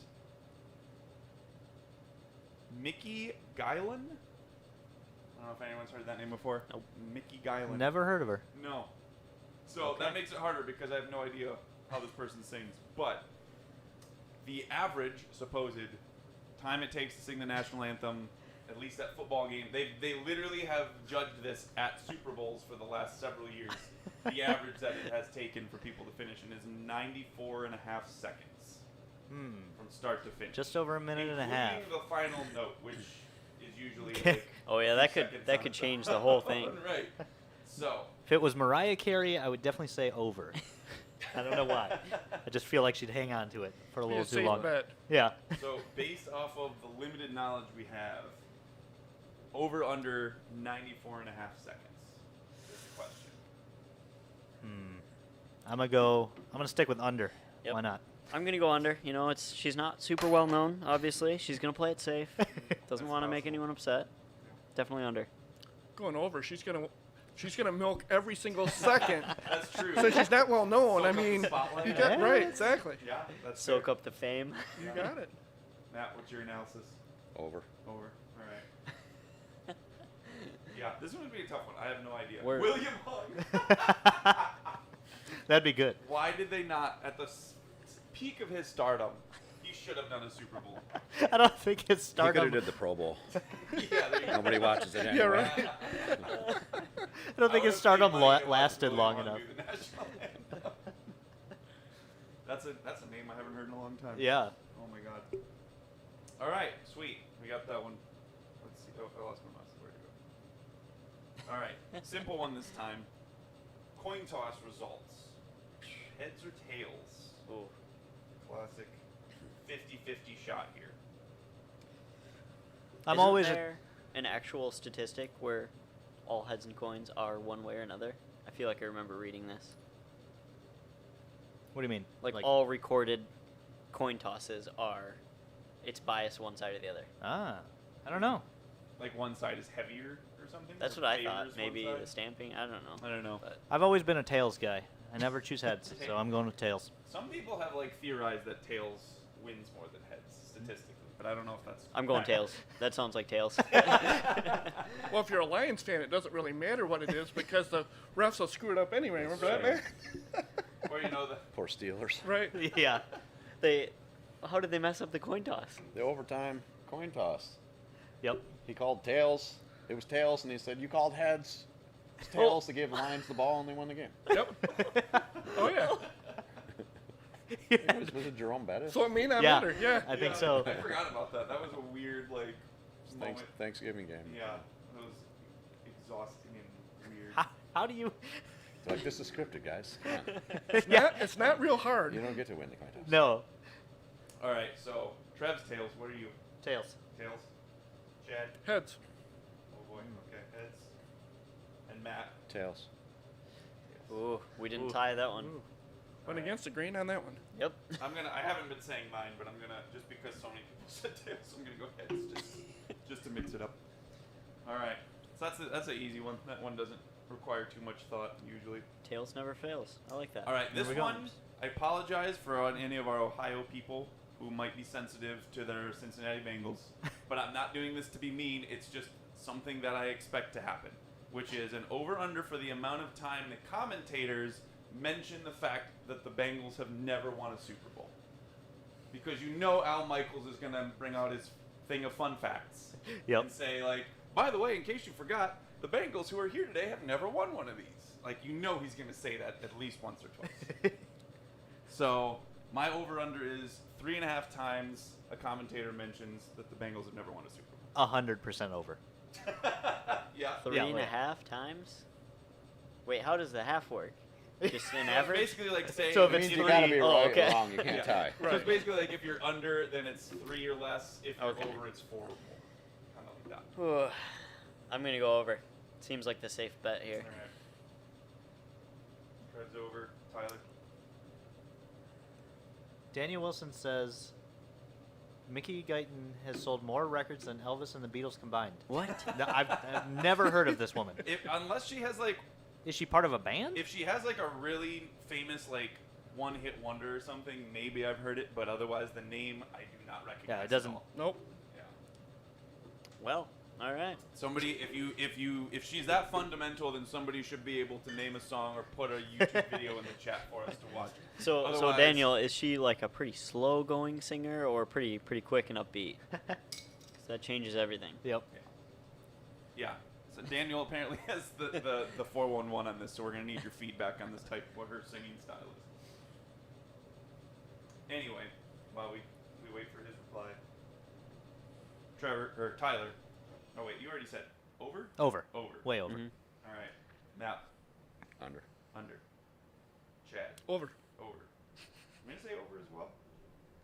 Speaker 1: Mickey Guyton. I don't know if anyone's heard that name before.
Speaker 2: Nope.
Speaker 1: Mickey Guyton.
Speaker 3: Never heard of her.
Speaker 1: No. So
Speaker 2: Okay.
Speaker 1: that makes it harder because I have no idea how this person sings. But the average supposed time it takes to sing the national anthem at least at football games. They literally have judged this at Super Bowls for the last several years. The average that it has taken for people to finish in is 94.5 seconds from start to finish.
Speaker 3: Just over a minute and a half.
Speaker 1: Including the final note, which is usually like
Speaker 2: Oh yeah, that could change the whole thing.
Speaker 1: Right. So
Speaker 3: If it was Mariah Carey, I would definitely say over. I don't know why. I just feel like she'd hang on to it for a
Speaker 4: Be
Speaker 3: little
Speaker 4: a
Speaker 3: too
Speaker 4: safe
Speaker 3: long.
Speaker 4: bet.
Speaker 3: Yeah.
Speaker 1: So based off of the limited knowledge we have, over under 94.5 seconds is the question.
Speaker 3: I'm gonna stick with under.
Speaker 2: Yep.
Speaker 3: Why not?
Speaker 2: I'm gonna go under. You know, she's not super well known. Obviously, she's gonna play it safe. Doesn't want to make anyone upset. Definitely under.
Speaker 4: Going over, she's gonna milk every single second.
Speaker 1: That's true.
Speaker 4: Since she's not well known,
Speaker 1: Soak
Speaker 4: I
Speaker 1: up the
Speaker 4: mean,
Speaker 1: spotlight.
Speaker 4: you got right, exactly.
Speaker 1: Yeah, that's
Speaker 2: Soak
Speaker 1: fair.
Speaker 2: up the fame.
Speaker 4: You got it.
Speaker 1: Matt, what's your analysis?
Speaker 5: Over.
Speaker 1: Over. All right. Yeah, this one would be a tough one. I have no idea.
Speaker 2: Word.
Speaker 1: William Hung.
Speaker 3: That'd be good.
Speaker 1: Why did they not, at the peak of his stardom, he should have done a Super Bowl.
Speaker 3: I don't think his
Speaker 5: He could have
Speaker 3: stardom.
Speaker 5: did the Pro Bowl.
Speaker 1: Yeah, there you go.
Speaker 5: Nobody watches it anyway.
Speaker 4: Yeah, right.
Speaker 3: I don't think his stardom lasted long enough.
Speaker 1: That's a name I haven't heard in a long time.
Speaker 3: Yeah.
Speaker 1: Oh my god. All right, sweet. We got that one. Let's see. Oh, I lost my mouse. Where'd it go? All right, simple one this time. Coin toss results. Heads or tails?
Speaker 2: Ooh.
Speaker 1: Classic 50-50 shot here.
Speaker 3: I'm
Speaker 2: Isn't
Speaker 3: always.
Speaker 2: there an actual statistic where all heads and coins are one way or another? I feel like I remember reading this.
Speaker 3: What do you mean?
Speaker 2: Like all recorded coin tosses are, it's biased one side or the other.
Speaker 3: I don't know.
Speaker 1: Like one side is heavier or something?
Speaker 2: That's
Speaker 1: or
Speaker 2: what I
Speaker 1: favors
Speaker 2: thought.
Speaker 1: one
Speaker 2: Maybe
Speaker 1: side?
Speaker 2: the stamping. I don't know.
Speaker 1: I don't know.
Speaker 2: But
Speaker 3: I've always been a tails guy. I never choose heads, so I'm going with tails.
Speaker 1: Some people have like theorized that tails wins more than heads statistically, but I don't know if that's.
Speaker 2: I'm going tails. That sounds like tails.
Speaker 4: Well, if you're a Lions fan, it doesn't really matter what it is because the refs will screw it up anyway. Remember that, man?
Speaker 1: Or you know the.
Speaker 5: Poor Steelers.
Speaker 4: Right.
Speaker 3: Yeah.
Speaker 2: How did they mess up the coin toss?
Speaker 5: The overtime coin toss.
Speaker 3: Yep.
Speaker 5: He called tails. It was tails, and he said, "You called heads." It's tails. They gave the Lions the ball, and they won the game.
Speaker 4: Yep. Oh yeah.
Speaker 5: Was it Jerome Bettis?
Speaker 4: So it may not
Speaker 3: Yeah.
Speaker 4: matter. Yeah.
Speaker 3: I think so.
Speaker 1: I forgot about that. That was a weird like moment.
Speaker 5: Thanksgiving game.
Speaker 1: Yeah, it was exhausting and weird.
Speaker 3: How do you?
Speaker 5: It's like, this is scripted, guys. Come on.
Speaker 4: It's not real hard.
Speaker 5: You don't get to win the coin toss.
Speaker 3: No.
Speaker 1: All right, so Trev's tails. What are you?
Speaker 3: Tails.
Speaker 1: Tails. Chad.
Speaker 4: Heads.
Speaker 1: Oh boy. Okay, heads. And Matt.
Speaker 5: Tails.
Speaker 2: Ooh, we didn't
Speaker 3: Ooh.
Speaker 2: tie that one.
Speaker 4: Ooh. Went against the grain on that one.
Speaker 2: Yep.
Speaker 1: I haven't been saying mine, but I'm gonna just because so many people said tails, I'm gonna go heads just to mix it up. All right, so that's an easy one. That one doesn't require too much thought usually.
Speaker 2: Tails never fails. I like that.
Speaker 1: All right, this
Speaker 3: we go.
Speaker 1: one I apologize for any of our Ohio people who might be sensitive to their Cincinnati Bengals, but I'm not doing this to be mean. It's just something that I expect to happen, which is an over/under for the amount of time the commentators mention the fact that the Bengals have never won a Super Bowl. Because you know Al Michaels is going to bring out his thing of fun facts
Speaker 3: Yep.
Speaker 1: and say, like, by the way, in case you forgot, the Bengals who are here today have never won one of these. Like, you know he's going to say that at least once or twice. So my over/under is 3.5 times a commentator mentions that the Bengals have never won a Super Bowl.
Speaker 3: 100% over.
Speaker 1: Yeah.
Speaker 2: Three
Speaker 3: Yeah,
Speaker 2: and a
Speaker 3: like-
Speaker 2: half times? Wait, how does the half work? Just an
Speaker 1: So it's
Speaker 2: average?
Speaker 1: basically like saying
Speaker 3: So if
Speaker 5: It
Speaker 3: it's
Speaker 5: means
Speaker 1: if
Speaker 5: you gotta be
Speaker 2: Oh,
Speaker 5: right
Speaker 2: okay.
Speaker 5: or wrong. You can't
Speaker 1: Yeah.
Speaker 5: tie.
Speaker 1: So it's basically like if you're under, then it's 3 or less. If you're
Speaker 2: Okay.
Speaker 1: over, it's 4 or more. Kind of like that.
Speaker 2: Ooh, I'm going to go over. Seems like the safe bet here.
Speaker 1: All right. Trev's over. Tyler.
Speaker 3: Daniel Wilson says Mickey Guyton has sold more records than Elvis and the Beatles combined.
Speaker 2: What?
Speaker 3: No, I've never heard of this woman.
Speaker 1: Unless she has like,
Speaker 3: Is she part of a band?
Speaker 1: if she has like a really famous like one-hit wonder or something, maybe I've heard it. But otherwise, the name I do not recognize.
Speaker 3: Yeah, it
Speaker 1: at
Speaker 3: doesn't-
Speaker 1: all.
Speaker 4: Nope.
Speaker 1: Yeah.
Speaker 2: Well, all right.
Speaker 1: Somebody, if she's that fundamental, then somebody should be able to name a song or put a YouTube video in the chat for us to watch.
Speaker 2: So
Speaker 1: Otherwise-
Speaker 2: Daniel, is she like a pretty slow-going singer or pretty quick and upbeat? 'Cause That changes everything.
Speaker 3: Yep.
Speaker 1: Yeah. So Daniel apparently has the 411 on this, so we're gonna need your feedback on this type, what her singing style is. Anyway, while we wait for his reply, Tyler. Oh wait, you already said over.
Speaker 3: Over.
Speaker 1: Over.
Speaker 3: Way over.
Speaker 2: Mm-hmm.
Speaker 1: All right. Now,
Speaker 5: Under.
Speaker 1: under. Chad.
Speaker 4: Over.
Speaker 1: Over. I'm gonna say over as well.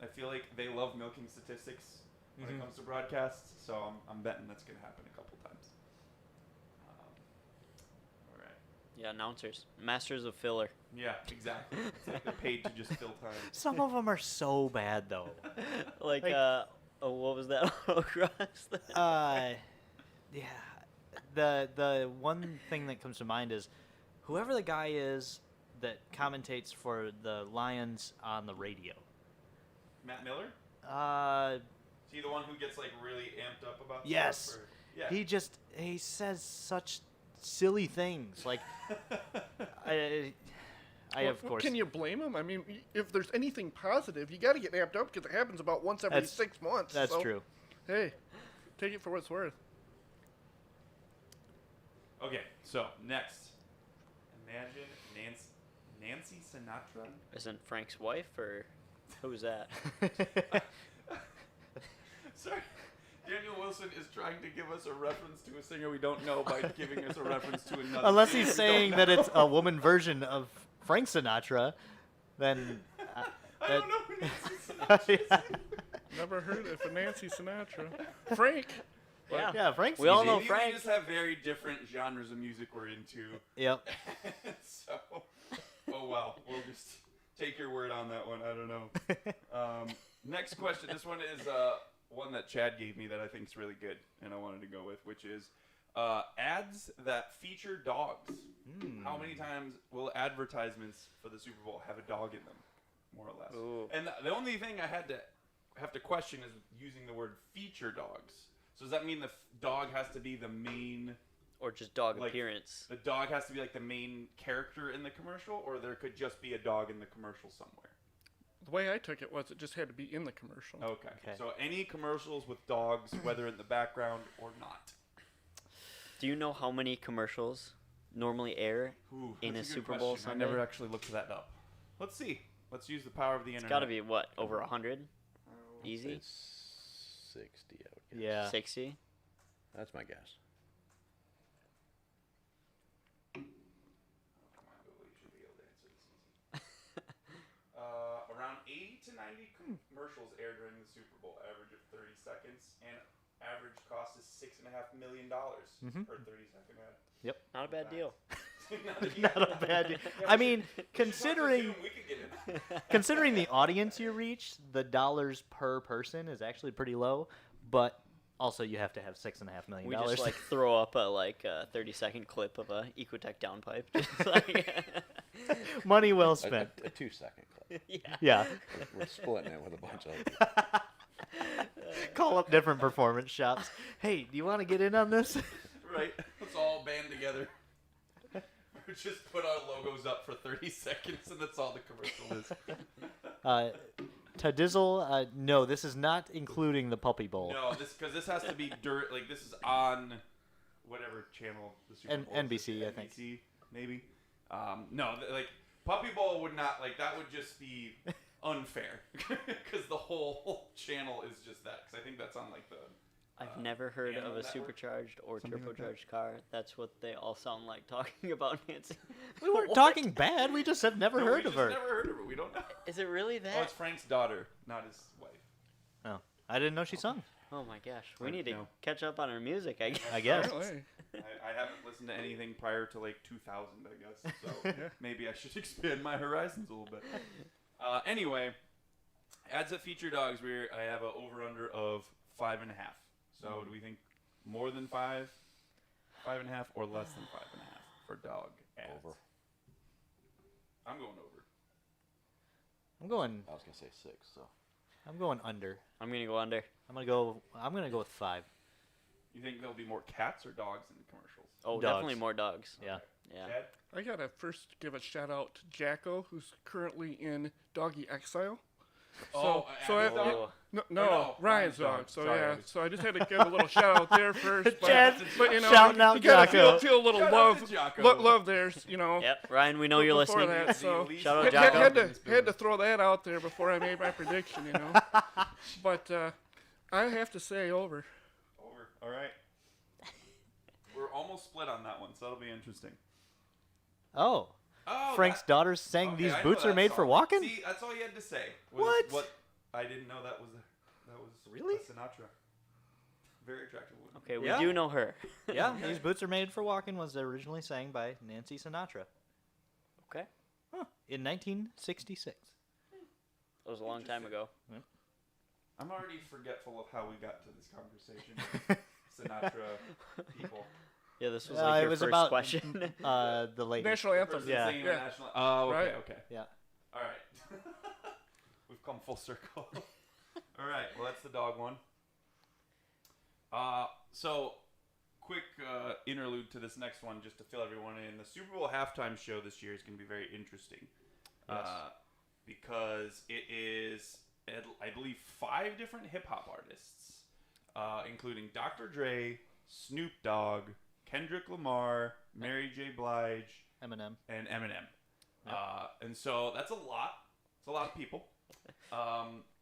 Speaker 1: I feel like they love milking statistics when it comes to broadcasts, so I'm betting that's gonna happen a couple times. All right.
Speaker 2: Yeah, announcers, masters of filler.
Speaker 1: Yeah, exactly. It's like they're paid to just fill time.
Speaker 3: Some of them are so bad though.
Speaker 2: Like, what was that?
Speaker 3: Yeah. The one thing that comes to mind is whoever the guy is that commentates for the Lions on the radio.
Speaker 1: Matt Miller?
Speaker 3: Uh,
Speaker 1: Is he the one who gets like really amped up about
Speaker 3: Yes.
Speaker 1: stuff? Or? Yeah.
Speaker 3: he says such silly things. Like I
Speaker 4: Well,
Speaker 3: of course
Speaker 4: Can you blame him? I mean, if there's anything positive, you got to get amped up because it happens about once every
Speaker 3: That's-
Speaker 4: 6 months.
Speaker 3: that's
Speaker 4: so,
Speaker 3: true.
Speaker 4: Hey, take it for what it's worth.
Speaker 1: Okay, so next. Imagine Nancy Sinatra.
Speaker 2: Isn't Frank's wife or who's that?
Speaker 1: Sorry. Daniel Wilson is trying to give us a reference to a singer we don't know by giving us a reference to another.
Speaker 3: Unless
Speaker 1: singer
Speaker 3: he's
Speaker 1: we don't
Speaker 3: saying
Speaker 1: know.
Speaker 3: that it's a woman version of Frank Sinatra, then
Speaker 1: I don't know who Nancy Sinatra is.
Speaker 4: Never heard of a Nancy Sinatra. Frank.
Speaker 2: Yeah.
Speaker 3: Yeah, Frank's
Speaker 2: We all
Speaker 3: easy.
Speaker 2: know
Speaker 1: Maybe
Speaker 2: Frank.
Speaker 1: We just have very different genres of music we're into.
Speaker 3: Yep.
Speaker 1: So, oh well, we'll just take your word on that one. I don't know. Next question. This one is one that Chad gave me that I think is really good, and I wanted to go with, which is ads that feature dogs. How many times will advertisements for the Super Bowl have a dog in them, more or less?
Speaker 2: Ooh.
Speaker 1: And the only thing I have to question is using the word feature dogs. So does that mean the dog has to be the main?
Speaker 2: Or just dog
Speaker 1: Like,
Speaker 2: appearance.
Speaker 1: The dog has to be like the main character in the commercial, or there could just be a dog in the commercial somewhere.
Speaker 4: The way I took it was it just had to be in the commercial.
Speaker 1: Okay.
Speaker 3: Okay.
Speaker 1: So any commercials with dogs, whether in the background or not.
Speaker 2: Do you know how many commercials normally air
Speaker 1: Ooh,
Speaker 2: in a
Speaker 1: that's good
Speaker 2: Super Bowl
Speaker 1: question. I
Speaker 2: Sunday?
Speaker 1: never actually looked that up. Let's see. Let's use the power of the
Speaker 2: It's
Speaker 1: internet.
Speaker 2: got to be, what, over 100? Easy?
Speaker 5: It's 60, I would guess.
Speaker 3: Yeah.
Speaker 2: 60?
Speaker 5: That's my guess.
Speaker 1: Come on, Google, you should be able to answer this easy. Around 80 to 90 commercials air during the Super Bowl, average of 30 seconds, and average cost is $6.5 million per 30-second ad.
Speaker 2: Not a bad deal.
Speaker 3: Not a bad deal. I mean, considering
Speaker 1: We could get in.
Speaker 3: considering the audience you reach, the dollars per person is actually pretty low. But also, you have to have $6.5 million.
Speaker 2: We just, like, throw up a 30-second clip of a Ecotech downpipe. Just like
Speaker 3: money well
Speaker 5: A
Speaker 3: spent.
Speaker 5: 2-second clip.
Speaker 2: yeah.
Speaker 3: Yeah.
Speaker 5: We're splitting it with a bunch of.
Speaker 3: Call up different performance shops. Hey, do you want to get in on this?
Speaker 1: Right. Let's all band together. Or just put our logos up for 30 seconds, and that's all the commercial is.
Speaker 3: Tadizzle, no, this is not including the Puppy Bowl.
Speaker 1: No, because this has to be like this is on whatever channel the Super Bowl is.
Speaker 3: NBC, I think.
Speaker 1: NBC, maybe. No, like Puppy Bowl would not like that. Would just be unfair because the whole channel is just that. Because I think that's on like the.
Speaker 2: I've never heard
Speaker 1: Animal
Speaker 2: of a
Speaker 1: Network?
Speaker 2: supercharged or
Speaker 1: Something like that.
Speaker 2: turbocharged car. That's what they all sound like talking about, Nancy.
Speaker 3: We weren't
Speaker 2: What?
Speaker 3: talking bad. We just have never
Speaker 1: No,
Speaker 3: heard
Speaker 1: we
Speaker 3: of
Speaker 1: just
Speaker 3: her.
Speaker 1: Never heard of her. We don't know.
Speaker 2: Is it really that?
Speaker 1: Oh, it's Frank's daughter, not his wife.
Speaker 3: Oh, I didn't know she sung.
Speaker 2: Oh my gosh, we
Speaker 1: I
Speaker 2: need to
Speaker 1: know.
Speaker 2: catch up on our music, I guess.
Speaker 3: I guess.
Speaker 4: Apparently.
Speaker 1: I haven't listened to anything prior to like 2000, I guess. So
Speaker 4: Yeah.
Speaker 1: maybe I should expand my horizons a little bit. Anyway, ads that feature dogs. I have an over/under of 5.5. So do we think more than 5, 5.5, or less than 5.5 for dog ads?
Speaker 5: Over.
Speaker 1: I'm going over.
Speaker 3: I'm going.
Speaker 5: I was gonna say 6. So.
Speaker 3: I'm going under.
Speaker 2: I'm gonna go under.
Speaker 3: I'm gonna go with 5.
Speaker 1: You think there'll be more cats or dogs in the commercials?
Speaker 2: Oh,
Speaker 3: Dogs.
Speaker 2: definitely more dogs.
Speaker 3: Yeah.
Speaker 2: Yeah.
Speaker 1: Chad?
Speaker 4: I gotta first give a shout out to Jacko, who's currently in doggy exile. So,
Speaker 1: Abby's dog?
Speaker 2: Oh.
Speaker 4: no,
Speaker 1: no,
Speaker 4: Ryan's dog. So
Speaker 1: Sorry,
Speaker 4: yeah,
Speaker 1: Abby.
Speaker 4: so I just had to give a little shout out there first.
Speaker 2: Chad,
Speaker 4: but you know,
Speaker 3: shouting
Speaker 4: you
Speaker 3: out
Speaker 4: gotta
Speaker 3: Jocko.
Speaker 4: feel a little
Speaker 1: Shout out
Speaker 4: love,
Speaker 1: to Jocko.
Speaker 4: love there. You know.
Speaker 2: Yep, Ryan, we know you're
Speaker 4: Before
Speaker 2: listening.
Speaker 4: that, so
Speaker 2: Shout out
Speaker 4: had,
Speaker 2: Jocko.
Speaker 4: had to throw that out there before I made my prediction. You know. But I have to say over.
Speaker 1: Over. All right. We're almost split on that one, so that'll be interesting.
Speaker 3: Oh,
Speaker 1: Oh,
Speaker 3: Frank's daughters sang
Speaker 1: okay,
Speaker 3: these
Speaker 1: I know
Speaker 3: boots are
Speaker 1: that
Speaker 3: made for
Speaker 1: song.
Speaker 3: walking.
Speaker 1: See, that's all you had to say. Was
Speaker 3: What?
Speaker 1: I didn't know that was
Speaker 3: Really?
Speaker 1: a Sinatra. Very attractive woman.
Speaker 2: Okay, we
Speaker 3: Yeah.
Speaker 2: do know her.
Speaker 3: Yeah, these boots are made for walking was originally sang by Nancy Sinatra.
Speaker 2: Okay.
Speaker 3: In 1966.
Speaker 2: That was a long time ago.
Speaker 1: I'm already forgetful of how we got to this conversation. Sinatra people.
Speaker 2: Yeah, this was like
Speaker 3: it
Speaker 2: your
Speaker 3: was
Speaker 2: first
Speaker 3: about
Speaker 2: question.
Speaker 3: the lady.
Speaker 4: National anthem.
Speaker 1: Person
Speaker 3: Yeah.
Speaker 1: singing the
Speaker 4: Yeah.
Speaker 1: national. Oh, okay,
Speaker 4: Right.
Speaker 1: okay.
Speaker 3: Yeah.
Speaker 1: All right. We've come full circle. All right. Well, that's the dog one. So, quick interlude to this next one, just to fill everyone in. The Super Bowl halftime show this year is going to be very interesting.
Speaker 3: Yes.
Speaker 1: Because it is, I believe, 5 different hip hop artists, including Dr. Dre, Snoop Dogg, Kendrick Lamar, Mary J. Blige,
Speaker 3: Eminem.
Speaker 1: and Eminem.
Speaker 3: Yep.
Speaker 1: And so that's a lot. It's a lot of people.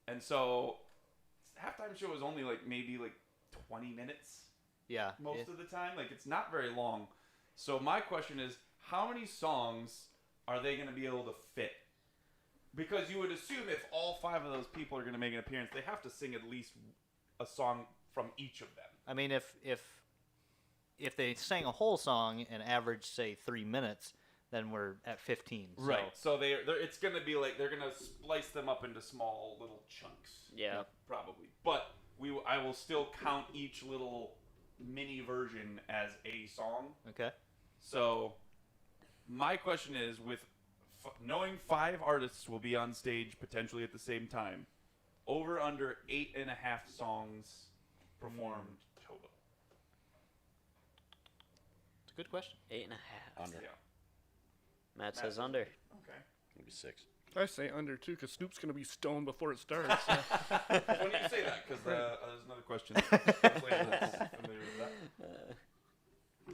Speaker 1: And so halftime show is only maybe 20 minutes
Speaker 3: Yeah.
Speaker 1: most of the time. It's not very long. So my question is, how many songs are they going to be able to fit? Because you would assume if all 5 of those people are going to make an appearance, they have to sing at least a song from each of them.
Speaker 3: I mean, if they sang a whole song and averaged, say, 3 minutes, then we're at 15. So.
Speaker 1: Right. So it's going to be they're going to splice them up into small little chunks.
Speaker 2: Yeah.
Speaker 1: Probably. But I will still count each little mini version as a song.
Speaker 3: Okay.
Speaker 1: So my question is, with knowing 5 artists will be on stage potentially at the same time, over under 8.5 songs performed total.
Speaker 3: It's a good question.
Speaker 2: 8.5.
Speaker 5: Under.
Speaker 1: Yeah.
Speaker 2: Matt says under.
Speaker 1: Okay.
Speaker 5: Maybe 6.
Speaker 4: I say under too, because Snoop's gonna be stoned before it starts. So.
Speaker 1: When you say that, because there's another question that's later that's familiar with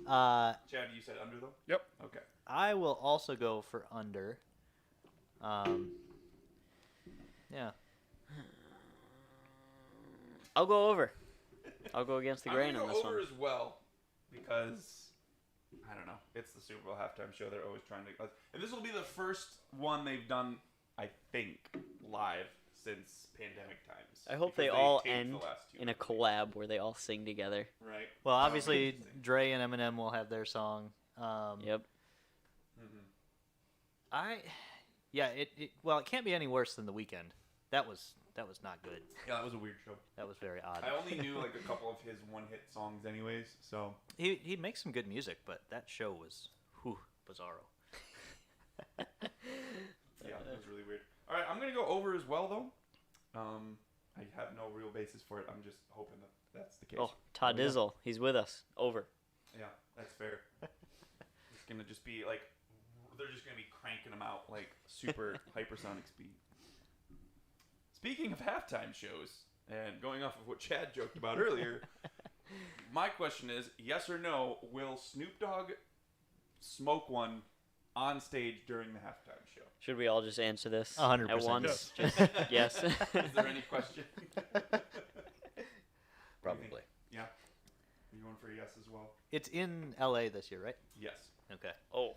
Speaker 1: that. Chad, you said under though?
Speaker 4: Yep.
Speaker 1: Okay.
Speaker 3: I will also go for under. Yeah.
Speaker 2: I'll go over. I'll go against the grain
Speaker 1: I'm
Speaker 2: on
Speaker 1: gonna
Speaker 2: this
Speaker 1: go
Speaker 2: one.
Speaker 1: over as well, because I don't know. It's the Super Bowl halftime show. They're always trying to, and this will be the first one they've done, I think, live since pandemic times.
Speaker 2: I hope
Speaker 1: because
Speaker 2: they all
Speaker 1: taped
Speaker 2: end
Speaker 1: the last 2
Speaker 2: in a
Speaker 1: years.
Speaker 2: collab where they all sing together.
Speaker 1: Right.
Speaker 3: Well,
Speaker 1: That'll be
Speaker 3: obviously,
Speaker 1: interesting.
Speaker 3: Dre and Eminem will have their song.
Speaker 2: Yep.
Speaker 3: Well, it can't be any worse than The Weeknd. That was not good.
Speaker 1: Yeah, that was a weird show.
Speaker 3: That was very odd.
Speaker 1: I only knew a couple of his one-hit songs, anyways. So
Speaker 3: He makes some good music, but that show was bizarro.
Speaker 1: yeah, it was really weird. All right, I'm gonna go over as well, though. I have no real basis for it. I'm just hoping that that's the case.
Speaker 2: Oh, Todd
Speaker 3: Oh, yeah.
Speaker 2: Dizzle. He's with us. Over.
Speaker 1: Yeah, that's fair. It's gonna just be they're just gonna be cranking them out super hypersonic speed. Speaking of halftime shows, and going off of what Chad joked about earlier, my question is, yes or no, will Snoop Dogg smoke one on stage during the halftime show?
Speaker 2: Should we all just answer this
Speaker 3: 100%.
Speaker 2: at once?
Speaker 4: Yes.
Speaker 2: Just, yes.
Speaker 1: Is there any question?
Speaker 5: Probably.
Speaker 1: Yeah. You going for a yes as well?
Speaker 3: It's in L.A. this year, right?
Speaker 1: Yes.
Speaker 3: Okay.
Speaker 2: Oh.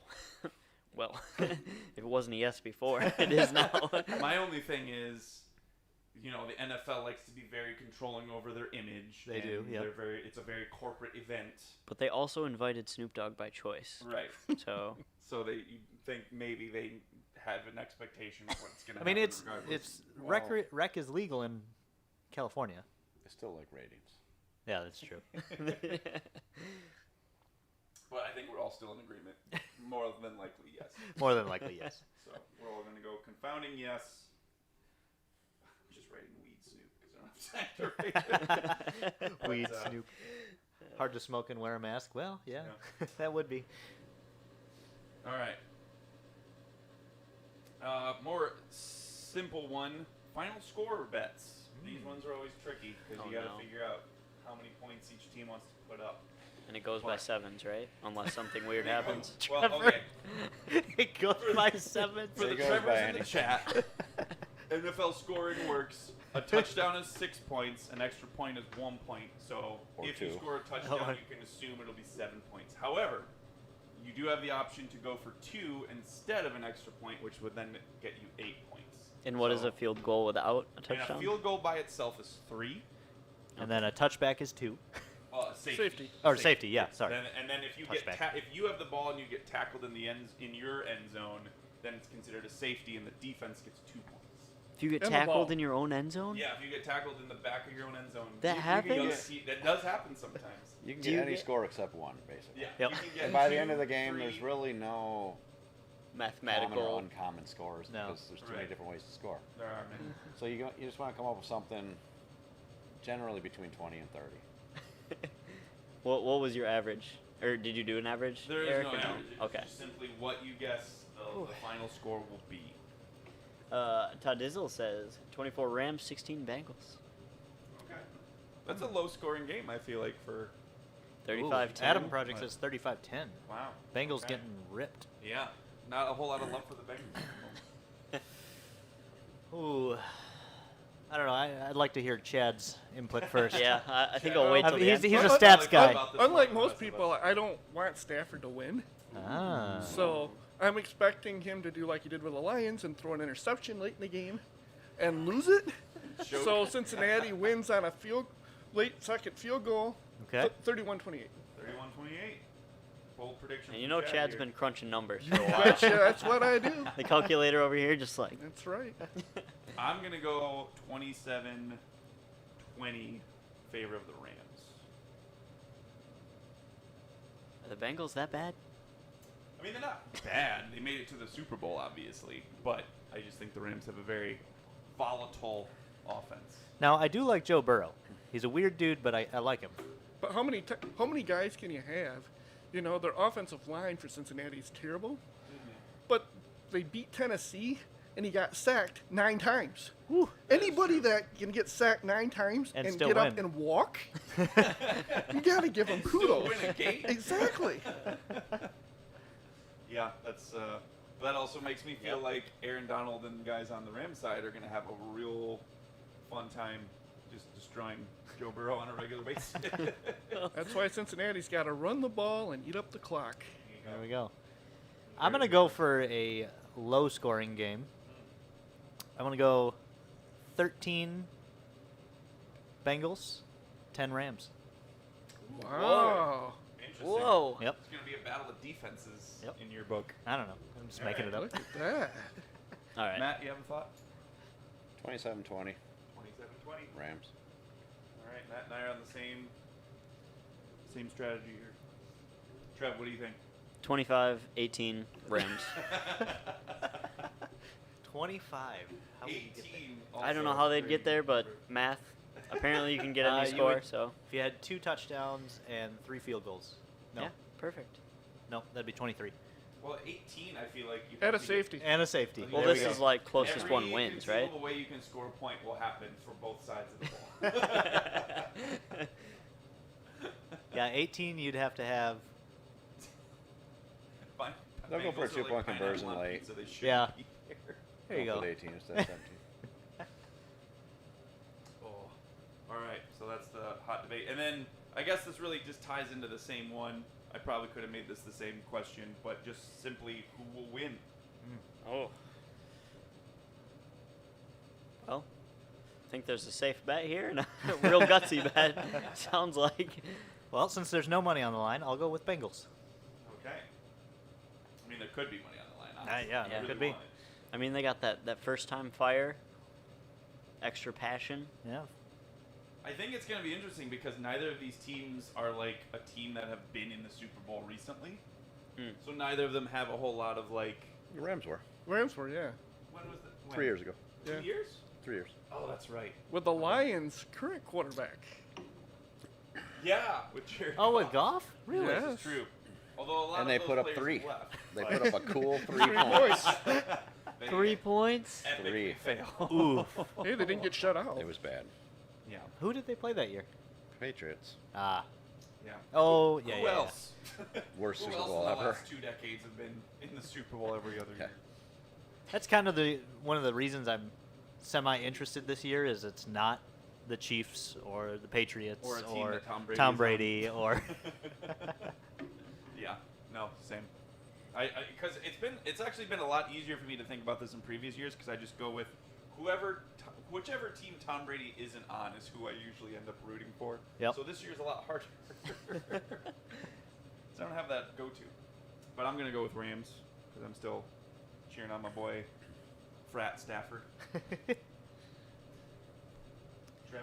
Speaker 2: Well, if it wasn't a yes before, it is now.
Speaker 1: My only thing is, the NFL likes to be very controlling over their image.
Speaker 3: They do,
Speaker 1: and
Speaker 3: yep.
Speaker 1: it's a very corporate event.
Speaker 2: But they also invited Snoop Dogg by choice.
Speaker 1: Right.
Speaker 2: So
Speaker 1: So you think maybe they have an expectation of what's going to
Speaker 3: I mean,
Speaker 1: happen regardless.
Speaker 3: rec is legal in California.
Speaker 5: I still like ratings.
Speaker 3: Yeah, that's true.
Speaker 1: But I think we're all still in agreement. More than likely, yes.
Speaker 3: More than likely, yes.
Speaker 1: So we're all going to go confounding yes. I'm just writing weed Snoop because I don't have time to rate it.
Speaker 3: Weed
Speaker 1: But,
Speaker 3: Snoop. Hard to smoke and wear a mask. Well, yeah,
Speaker 1: Yeah.
Speaker 3: that would be.
Speaker 1: All right. More simple one final score bets. These ones are always tricky because
Speaker 2: Oh,
Speaker 1: you got to
Speaker 2: no.
Speaker 1: figure out how many points each team wants to put up.
Speaker 2: And it goes by
Speaker 1: What?
Speaker 2: sevens, right? Unless something weird
Speaker 1: It goes-
Speaker 2: happens.
Speaker 1: Well, okay.
Speaker 3: It goes by 7.
Speaker 1: For the
Speaker 5: It goes by
Speaker 1: Trevors in the
Speaker 5: any.
Speaker 1: chat, NFL scoring works. A touchdown is 6 points. An extra point is 1 point. So
Speaker 5: Or
Speaker 1: if you
Speaker 5: 2.
Speaker 1: score a touchdown, you can assume it'll be 7 points. However, you do have the option to go for 2 instead of an extra point, which would then get you 8 points.
Speaker 2: And what is
Speaker 1: So-
Speaker 2: a field goal without a
Speaker 1: And
Speaker 2: touchdown?
Speaker 1: a field goal by itself is 3.
Speaker 3: And then a touchback is 2.
Speaker 1: Safety.
Speaker 3: Or safety, yeah, sorry.
Speaker 1: And then if you
Speaker 3: Touchback.
Speaker 1: get if you have the ball and you get tackled in your end zone, then it's considered a safety, and the defense gets 2 points.
Speaker 2: If you get
Speaker 4: And the
Speaker 2: tackled
Speaker 4: ball.
Speaker 2: in your own end zone?
Speaker 1: Yeah, if you get tackled in the back of your own end zone,
Speaker 2: That
Speaker 1: you
Speaker 2: happens?
Speaker 1: that does happen sometimes.
Speaker 5: You can
Speaker 2: Do
Speaker 5: get
Speaker 2: you
Speaker 5: any
Speaker 2: get-
Speaker 5: score except 1, basically.
Speaker 1: Yeah.
Speaker 3: Yep.
Speaker 1: You can get
Speaker 5: And by the
Speaker 1: 2,
Speaker 5: end of the game,
Speaker 1: 3.
Speaker 5: there's really no common
Speaker 2: Mathematical.
Speaker 5: or uncommon scores
Speaker 3: No.
Speaker 5: because there's too many
Speaker 1: Right.
Speaker 5: different ways to score.
Speaker 1: There are many.
Speaker 5: So you just want to come up with something generally between 20 and 30.
Speaker 2: What was your average? Or did you do an average?
Speaker 1: There is
Speaker 2: Eric,
Speaker 1: no
Speaker 2: or
Speaker 1: average. It's
Speaker 2: Okay.
Speaker 1: just simply what you guess the final score will be.
Speaker 2: Todd Dizzle says 24 Rams, 16 Bengals.
Speaker 1: Okay. That's a low-scoring game, I feel like, for
Speaker 2: 35-10.
Speaker 3: Adam Project says 35-10.
Speaker 1: wow.
Speaker 3: Bengals
Speaker 1: Okay.
Speaker 3: getting ripped.
Speaker 1: Yeah. Not a whole lot of love for the Bengals.
Speaker 3: Ooh. I don't know. I'd like to hear Chad's input first.
Speaker 2: Yeah, I think I'll wait
Speaker 3: I
Speaker 2: till
Speaker 3: mean,
Speaker 2: the
Speaker 3: he's
Speaker 2: end.
Speaker 3: a
Speaker 1: Well,
Speaker 3: stats
Speaker 1: talk
Speaker 3: guy.
Speaker 1: about this
Speaker 4: Unlike
Speaker 1: one, the
Speaker 4: most
Speaker 1: rest of
Speaker 4: people,
Speaker 1: us.
Speaker 4: I don't want Stafford to win.
Speaker 3: Ah.
Speaker 4: So I'm expecting him to do like he did with the Lions and throw an interception late in the game and lose it.
Speaker 1: Choke.
Speaker 4: So Cincinnati wins on a late second field goal,
Speaker 3: Okay.
Speaker 4: 31-28.
Speaker 1: 31-28. Bold prediction.
Speaker 2: And you
Speaker 1: from
Speaker 2: know
Speaker 1: Chad
Speaker 2: Chad's
Speaker 1: here.
Speaker 2: been crunching numbers for a while.
Speaker 4: That's what I do.
Speaker 2: The calculator over here just like.
Speaker 4: That's right.
Speaker 1: I'm going to go 27-20 favor of the Rams.
Speaker 2: Are the Bengals that bad?
Speaker 1: I mean, they're not bad. They made it to the Super Bowl, obviously. But I just think the Rams have a very volatile offense.
Speaker 3: Now, I do like Joe Burrow. He's a weird dude, but I like him.
Speaker 4: But how many guys can you have? You know, their offensive line for Cincinnati is terrible. But they beat Tennessee, and he got sacked 9 times.
Speaker 3: Whew.
Speaker 4: Anybody that can get sacked 9 times
Speaker 3: And
Speaker 4: and
Speaker 3: still
Speaker 4: get up
Speaker 3: win.
Speaker 4: and walk, you got to give him
Speaker 1: Still
Speaker 4: kudos.
Speaker 1: win a game.
Speaker 4: Exactly.
Speaker 1: Yeah, that's. That also makes me feel like Aaron Donald and the guys on the Rams side are going to have a real fun time just destroying Joe Burrow on a regular basis.
Speaker 4: That's why Cincinnati's got to run the ball and eat up the clock.
Speaker 3: There we go. I'm going to go for a low-scoring game. I'm going to go 13 Bengals, 10 Rams.
Speaker 4: Wow.
Speaker 1: Interesting.
Speaker 2: Whoa.
Speaker 3: Yep.
Speaker 1: It's going to be a battle of defenses
Speaker 3: Yep.
Speaker 1: in your book.
Speaker 3: I don't know. I'm just making it up.
Speaker 4: Look at that.
Speaker 2: All right.
Speaker 1: Matt, you have a thought?
Speaker 5: 27-20
Speaker 1: 27-20.
Speaker 5: Rams.
Speaker 1: All right, Matt and I are on the same strategy here. Trev, what do you think?
Speaker 2: 25-18 Rams.
Speaker 3: 25. How would you get
Speaker 1: 18.
Speaker 2: I don't know
Speaker 1: also
Speaker 2: how they'd get
Speaker 1: pretty
Speaker 2: there, but
Speaker 1: good.
Speaker 2: math. Apparently you can get any
Speaker 3: You
Speaker 2: score,
Speaker 3: would-
Speaker 2: so.
Speaker 3: If you had 2 touchdowns and 3 field goals. No.
Speaker 2: Yeah, perfect.
Speaker 3: No, that'd be 23.
Speaker 1: Well, 18, I feel like you
Speaker 4: And a
Speaker 1: probably get-
Speaker 4: safety.
Speaker 3: And a safety.
Speaker 2: Well,
Speaker 3: There
Speaker 2: this
Speaker 3: we
Speaker 2: is
Speaker 3: go.
Speaker 2: like closest
Speaker 1: Every
Speaker 2: one wins, right?
Speaker 1: conceivable way you can score a point will happen for both sides of the ball.
Speaker 3: Yeah, 18 you'd have to have.
Speaker 1: Fine.
Speaker 5: They'll go for a
Speaker 1: Bengals are
Speaker 5: two-point
Speaker 1: like pineapple
Speaker 5: conversion
Speaker 1: on
Speaker 5: late.
Speaker 1: pizza, they shouldn't
Speaker 3: Yeah.
Speaker 1: be here.
Speaker 3: There you
Speaker 5: Go
Speaker 3: go.
Speaker 5: for the 18 instead of 17.
Speaker 1: Oh. All right, so that's the hot debate. And then I guess this really just ties into the same one. I probably could have made this the same question, but just simply who will win?
Speaker 2: Oh. Well, I think there's a safe bet here and a real gutsy bet. Sounds like.
Speaker 3: Well, since there's no money on the line, I'll go with Bengals.
Speaker 1: Okay. I mean, there could be money on the line. honestly.
Speaker 3: Yeah,
Speaker 1: If
Speaker 3: there
Speaker 1: you
Speaker 3: could
Speaker 1: really
Speaker 3: be.
Speaker 1: want it.
Speaker 2: I mean, they got that first time fire, extra passion.
Speaker 3: Yeah.
Speaker 1: I think it's going to be interesting because neither of these teams are like a team that have been in the Super Bowl recently.
Speaker 2: Mm.
Speaker 1: So neither of them have a whole lot of like.
Speaker 5: The Rams were
Speaker 4: Rams were, yeah.
Speaker 1: When was that?
Speaker 5: 3 years ago.
Speaker 1: 2
Speaker 4: Yeah.
Speaker 1: years?
Speaker 5: 3 years.
Speaker 1: Oh, that's right.
Speaker 4: With the Lions' current quarterback.
Speaker 1: Yeah, with Jared
Speaker 3: Oh, with
Speaker 1: Goff.
Speaker 3: golf?
Speaker 4: Really?
Speaker 1: This
Speaker 4: Yes.
Speaker 1: is true. Although a lot
Speaker 5: And
Speaker 1: of
Speaker 5: they
Speaker 1: those
Speaker 5: put up
Speaker 1: players
Speaker 5: 3.
Speaker 1: have left.
Speaker 5: They
Speaker 1: but-
Speaker 5: put up a cool 3
Speaker 4: 3
Speaker 5: points.
Speaker 4: points.
Speaker 1: They
Speaker 2: 3 points.
Speaker 1: epically
Speaker 5: 3.
Speaker 1: fail.
Speaker 3: Ooh.
Speaker 4: Hey, they didn't get shut out.
Speaker 5: It was bad.
Speaker 1: Yeah.
Speaker 3: Who did they play that year?
Speaker 5: Patriots.
Speaker 3: Ah.
Speaker 1: Yeah.
Speaker 3: Oh, yeah,
Speaker 1: Who
Speaker 3: yeah, yeah.
Speaker 1: else?
Speaker 5: Worst
Speaker 1: Who
Speaker 5: Super
Speaker 1: else
Speaker 5: Bowl
Speaker 1: in the
Speaker 5: ever.
Speaker 1: last 2 decades have been in the Super Bowl every other
Speaker 5: Yeah.
Speaker 1: year?
Speaker 3: That's kind of one of the reasons I'm semi-interested this year is it's not the Chiefs or the Patriots
Speaker 1: Or a team
Speaker 3: or
Speaker 1: that Tom Brady
Speaker 3: Tom
Speaker 1: is on.
Speaker 3: Brady or
Speaker 1: Yeah, no, same. Because it's actually been a lot easier for me to think about this in previous years because I just go with whichever team Tom Brady isn't on is who I usually end up rooting for.
Speaker 3: Yep.
Speaker 1: So this year's a lot harder. So I don't have that go-to. But I'm gonna go with Rams because I'm still cheering on my boy, Frat Stafford. Trev.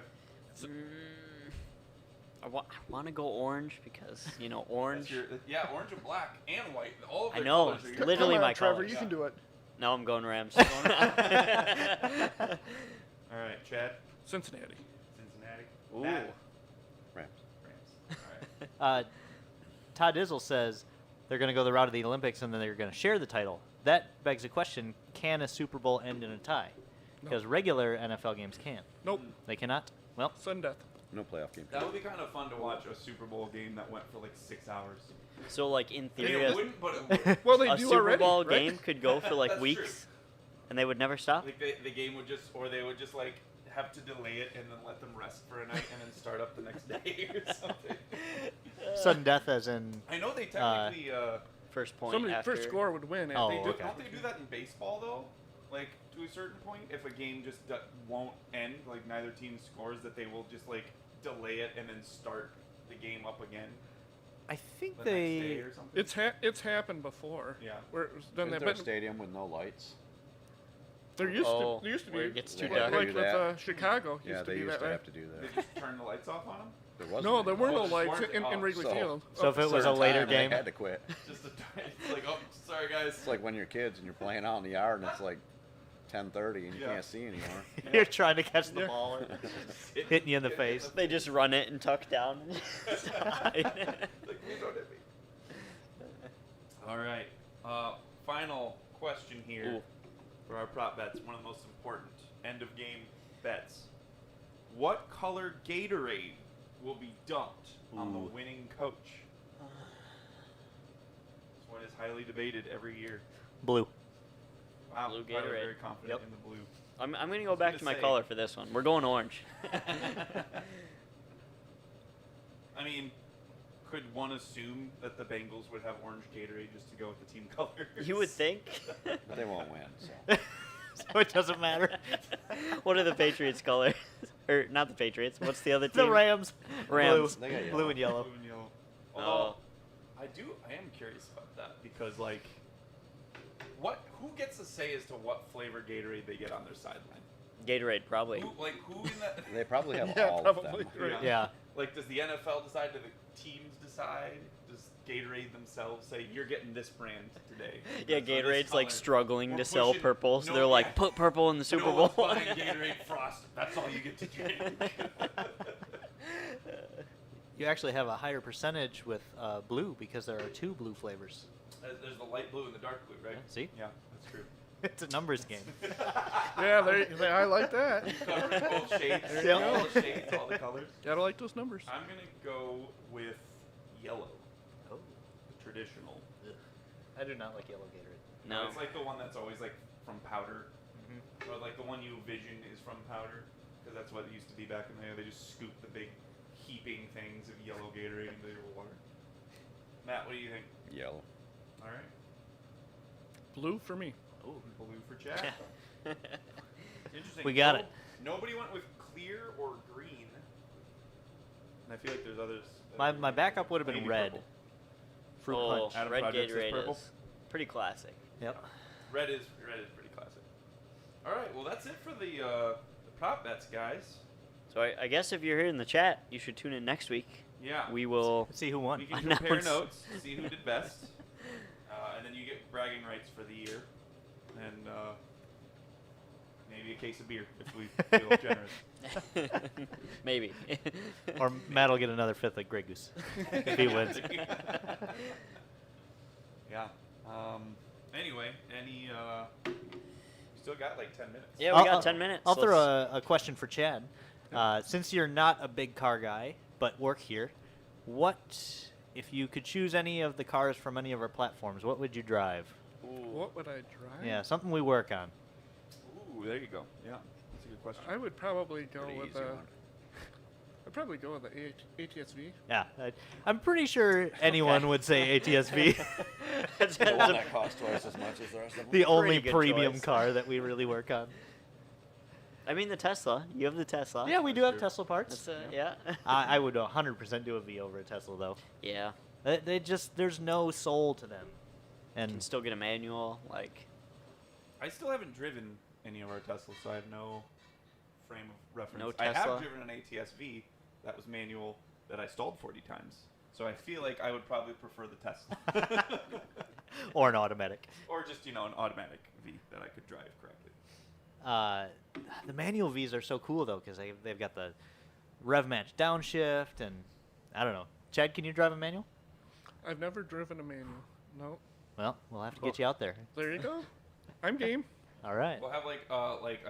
Speaker 2: I want to go orange because, orange.
Speaker 1: Yeah, orange and black and white. All of
Speaker 2: I
Speaker 1: their
Speaker 2: know,
Speaker 1: colors are
Speaker 2: it's
Speaker 1: your
Speaker 2: literally
Speaker 4: Come on,
Speaker 2: my
Speaker 4: Trevor,
Speaker 2: colors.
Speaker 4: you can do it.
Speaker 2: No, I'm going Rams.
Speaker 1: All right, Chad.
Speaker 4: Cincinnati.
Speaker 1: Cincinnati.
Speaker 2: Ooh.
Speaker 1: Matt.
Speaker 5: Rams.
Speaker 1: Rams. All right.
Speaker 3: Todd Dizzle says they're going to go the route of the Olympics and then they're going to share the title. That begs the question, can a Super Bowl end in a tie? Because regular NFL games can.
Speaker 4: Nope.
Speaker 3: They cannot? Well,
Speaker 4: Sudden death.
Speaker 5: No playoff game.
Speaker 1: That would be kind of fun to watch a Super Bowl game that went for like 6 hours.
Speaker 2: So, like, in
Speaker 1: I mean,
Speaker 2: theory,
Speaker 1: it wouldn't, but it would.
Speaker 4: Well, they
Speaker 2: a
Speaker 4: do
Speaker 2: Super
Speaker 4: already,
Speaker 2: Bowl
Speaker 4: right?
Speaker 2: game could go for, like,
Speaker 1: That's
Speaker 2: weeks,
Speaker 1: true.
Speaker 2: and they would never stop?
Speaker 1: Like the game would just, or they would just like have to delay it and then let them rest for a night and then start up the next day or something.
Speaker 3: sudden death as in...
Speaker 1: I know they technically.
Speaker 2: First point
Speaker 4: Somebody
Speaker 2: after.
Speaker 4: first score would win.
Speaker 3: Oh,
Speaker 1: They do,
Speaker 3: okay.
Speaker 1: Don't they do that in baseball though? Like to a certain point, if a game just won't end, like neither team scores, that they will just like delay it and then start the game up again
Speaker 3: I think
Speaker 1: the next day
Speaker 3: they...
Speaker 1: or something.
Speaker 4: It's happened before.
Speaker 1: Yeah.
Speaker 4: Where it was done
Speaker 5: Isn't
Speaker 4: that,
Speaker 5: there a
Speaker 4: but
Speaker 5: stadium with no lights?
Speaker 4: there used
Speaker 2: Oh,
Speaker 4: to
Speaker 2: where
Speaker 4: be
Speaker 2: it gets too
Speaker 5: They
Speaker 2: dark.
Speaker 5: had to
Speaker 4: like
Speaker 5: do
Speaker 4: with
Speaker 5: that.
Speaker 4: Chicago.
Speaker 5: Yeah,
Speaker 4: used
Speaker 5: they
Speaker 4: to be
Speaker 5: used
Speaker 4: that
Speaker 5: to
Speaker 4: way.
Speaker 5: have to do
Speaker 1: They
Speaker 5: that.
Speaker 1: just turn the lights off on them.
Speaker 5: There wasn't
Speaker 4: No,
Speaker 5: any.
Speaker 4: there were
Speaker 1: Oh,
Speaker 4: no
Speaker 1: just
Speaker 4: lights
Speaker 1: weren't-
Speaker 4: in
Speaker 1: oh,
Speaker 4: Wrigley
Speaker 5: so-
Speaker 4: Field.
Speaker 3: So if it was a
Speaker 5: Certain
Speaker 3: later
Speaker 5: time, they
Speaker 3: game...
Speaker 5: had to quit.
Speaker 1: Just it's like, oh, sorry guys.
Speaker 5: It's like when you're kids and you're playing out in the yard and it's like 10:30 and you
Speaker 1: Yeah.
Speaker 5: can't see anymore.
Speaker 3: You're trying to catch the
Speaker 4: Yeah.
Speaker 3: ball or
Speaker 1: Hit-
Speaker 3: hitting you in the
Speaker 1: hit
Speaker 3: face.
Speaker 2: They just run it and tuck down.
Speaker 1: Like, please don't hit me. All right. Final question here
Speaker 2: Ooh.
Speaker 1: for our prop bets. One of the most important end of game bets. What color Gatorade will be dumped on the
Speaker 3: Ooh.
Speaker 1: winning coach? This one is highly debated every year.
Speaker 3: Blue.
Speaker 1: Wow,
Speaker 2: Blue
Speaker 1: Tyler,
Speaker 2: Gatorade.
Speaker 1: very confident
Speaker 3: Yep.
Speaker 1: in the blue.
Speaker 2: I'm going to go back
Speaker 1: gonna
Speaker 2: to my
Speaker 1: say-
Speaker 2: color for this one. We're going orange.
Speaker 1: I mean, could one assume that the Bengals would have orange Gatorade just to go with the team colors?
Speaker 2: You would think.
Speaker 5: But they won't win. So.
Speaker 3: So it doesn't matter.
Speaker 2: What are the Patriots' colors? Or not the Patriots. What's the other team?
Speaker 3: The Rams.
Speaker 2: Rams.
Speaker 5: They got
Speaker 3: Blue and yellow.
Speaker 1: Blue and yellow.
Speaker 2: Oh.
Speaker 1: Although, I am curious about that because, like, who gets to say as to what flavor Gatorade they get on their sideline?
Speaker 2: Gatorade, probably.
Speaker 1: Who in that?
Speaker 5: They probably have
Speaker 4: Yeah,
Speaker 5: all
Speaker 4: probably,
Speaker 5: of them.
Speaker 4: right.
Speaker 3: Yeah.
Speaker 1: Like, does the NFL decide? Do the teams decide? Does Gatorade themselves say you're getting this brand today?
Speaker 2: Yeah,
Speaker 1: Or this
Speaker 2: Gatorade's like
Speaker 1: color?
Speaker 2: struggling
Speaker 1: We're
Speaker 2: to sell
Speaker 1: pushing-
Speaker 2: purple, so
Speaker 1: no,
Speaker 2: they're like,
Speaker 1: yeah.
Speaker 2: put purple in the Super
Speaker 1: No
Speaker 2: Bowl.
Speaker 1: one's buying Gatorade Frost. That's all you get to drink.
Speaker 3: You actually have a higher percentage with blue because there are 2 blue flavors.
Speaker 1: There's the light blue and the dark blue, right?
Speaker 3: Yeah, see?
Speaker 1: Yeah, that's true.
Speaker 3: It's a numbers game.
Speaker 4: Yeah, I like that.
Speaker 1: Covering both shades.
Speaker 4: There you
Speaker 1: all
Speaker 4: go.
Speaker 1: the shades, all the colors.
Speaker 4: Gotta like those numbers.
Speaker 1: I'm gonna go with yellow,
Speaker 3: Oh.
Speaker 1: traditional.
Speaker 3: I do not like yellow Gatorade.
Speaker 2: No.
Speaker 1: It's like the one that's always like from powder.
Speaker 3: Mm-hmm.
Speaker 1: Or like the one you vision is from powder, because that's what it used to be back in the day. They just scoop the big heaping things of yellow Gatorade into your water. Matt, what do you think?
Speaker 5: Yellow.
Speaker 1: All right,
Speaker 4: Blue for me.
Speaker 1: blue for Chad. Interesting.
Speaker 3: We got it.
Speaker 1: Nobody went with clear or green. And I feel like there's others.
Speaker 3: My backup would have been
Speaker 1: Maybe
Speaker 3: red.
Speaker 1: purple.
Speaker 3: Fruit
Speaker 2: Oh,
Speaker 3: punch.
Speaker 1: Adam
Speaker 2: red
Speaker 1: Project says
Speaker 2: Gatorade
Speaker 1: purple?
Speaker 2: is pretty classic.
Speaker 3: Yep.
Speaker 1: Red is pretty classic. All right, well that's it for the prop bets, guys.
Speaker 2: So I guess if you're here in the chat, you should tune in next week.
Speaker 1: Yeah.
Speaker 2: We will.
Speaker 3: See who won.
Speaker 1: We can compare
Speaker 2: announce-
Speaker 1: notes, see who did best, and then you get bragging rights for the year, and maybe a case of beer if we feel generous.
Speaker 2: Maybe.
Speaker 3: Or Matt will get another 5th of Grey Goose if he wins.
Speaker 1: Yeah. Anyway, Still got like 10 minutes.
Speaker 2: Yeah, we got 10 minutes.
Speaker 3: I'll throw
Speaker 2: Let's-
Speaker 3: a question for Chad. Since you're not a big car guy, but work here, if you could choose any of the cars from any of our platforms, what would you drive?
Speaker 4: What would I drive?
Speaker 3: Yeah, something we work on.
Speaker 1: Ooh, there you go. Yeah, that's a good question.
Speaker 4: I would probably go
Speaker 5: Pretty
Speaker 4: with
Speaker 5: easy one.
Speaker 4: I'd probably go with the ATSV.
Speaker 3: Yeah, I'm pretty sure anyone would say ATSV.
Speaker 2: That's
Speaker 5: The one
Speaker 2: a-
Speaker 5: that costs twice as much as the rest of them.
Speaker 3: The only
Speaker 2: good
Speaker 3: premium
Speaker 2: choice.
Speaker 3: car that we really work on.
Speaker 2: I mean, the Tesla. You have the Tesla.
Speaker 3: Yeah, we do have Tesla parts.
Speaker 2: That's yeah.
Speaker 3: I would 100% do a V over a Tesla, though.
Speaker 2: Yeah.
Speaker 3: They just, there's no soul to them.
Speaker 2: You can
Speaker 3: And
Speaker 2: still get a manual. Like,
Speaker 1: I still haven't driven any of our Teslas, so I have no frame of reference.
Speaker 2: No
Speaker 1: I have
Speaker 2: Tesla?
Speaker 1: driven an ATS-V that was manual that I stalled 40 times. So I feel like I would probably prefer the Tesla.
Speaker 3: or an automatic.
Speaker 1: Or just, an automatic V that I could drive correctly.
Speaker 3: The manual Vs are so cool, though, because they've got the rev match downshift, and I don't know. Chad, can you drive a manual?
Speaker 4: I've never driven a manual. No.
Speaker 3: Well, we'll have to get you out there.
Speaker 4: There you go. I'm game.
Speaker 3: All right.
Speaker 1: We'll have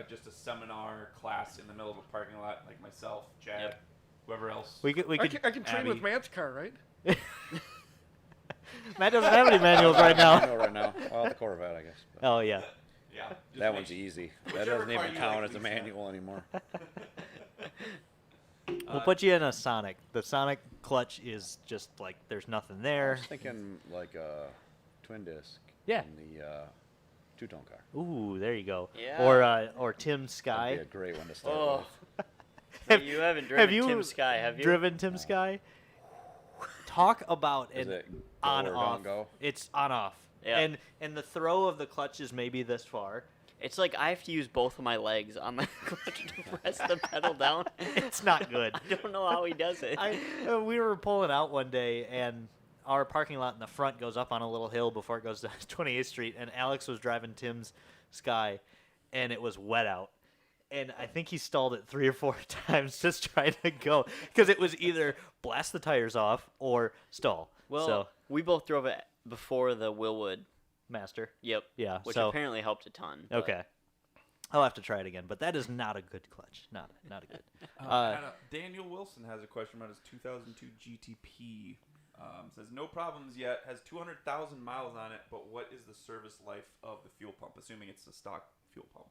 Speaker 1: just a semanar class in the middle of a parking lot, like myself, Chad,
Speaker 2: Yep.
Speaker 1: whoever else.
Speaker 3: We could.
Speaker 4: I can train with
Speaker 1: Abby.
Speaker 4: Matt's car, right?
Speaker 3: Matt doesn't have any manuals right
Speaker 5: I
Speaker 3: now.
Speaker 5: know right now. Well, the Corvette, I guess. but
Speaker 3: Oh yeah.
Speaker 1: Yeah. just
Speaker 5: that
Speaker 1: make
Speaker 5: one's easy. That
Speaker 1: Whichever
Speaker 5: doesn't
Speaker 1: car
Speaker 5: even
Speaker 1: you
Speaker 5: count
Speaker 1: like,
Speaker 5: as a
Speaker 1: please.
Speaker 5: manual anymore.
Speaker 3: We'll put you in a Sonic. The Sonic clutch is just like there's nothing
Speaker 5: I
Speaker 3: there.
Speaker 5: was thinking like a twin disc.
Speaker 3: Yeah.
Speaker 5: In the two-tone car.
Speaker 3: Ooh, there you go.
Speaker 2: Yeah.
Speaker 3: Or Tim Sky.
Speaker 5: That'd be a great one to start
Speaker 2: oh.
Speaker 5: with.
Speaker 3: Have-
Speaker 2: You haven't driven
Speaker 3: have you
Speaker 2: Tim Sky, have you?
Speaker 3: Driven Tim Sky? Talk about
Speaker 5: Is
Speaker 3: an
Speaker 5: it go
Speaker 3: on
Speaker 5: or
Speaker 3: off.
Speaker 5: don't go?
Speaker 3: It's on off.
Speaker 2: Yeah.
Speaker 3: And the throw of the clutch is maybe this far.
Speaker 2: It's like I have to use both of my legs on the clutch to press the pedal down.
Speaker 3: It's not good.
Speaker 2: I don't know how he does it.
Speaker 3: We were pulling out one day, and our parking lot in the front goes up on a little hill before it goes to 28th Street, and Alex was driving Tim's Sky, and it was wet out. And I think he stalled it 3 or 4 times just trying to go, because it was either blast the tires off or stall.
Speaker 2: Well,
Speaker 3: so,
Speaker 2: we both drove it before the Willwood.
Speaker 3: master.
Speaker 2: Yep.
Speaker 3: Yeah.
Speaker 2: Which
Speaker 3: so
Speaker 2: apparently helped a ton. but-
Speaker 3: okay, I'll have to try it again. But that is not a good clutch. Not a good.
Speaker 1: Daniel Wilson has a question about his 2002 GTP. Says no problems yet. Has 200,000 miles on it, but what is the service life of the fuel pump? Assuming it's a stock fuel pump.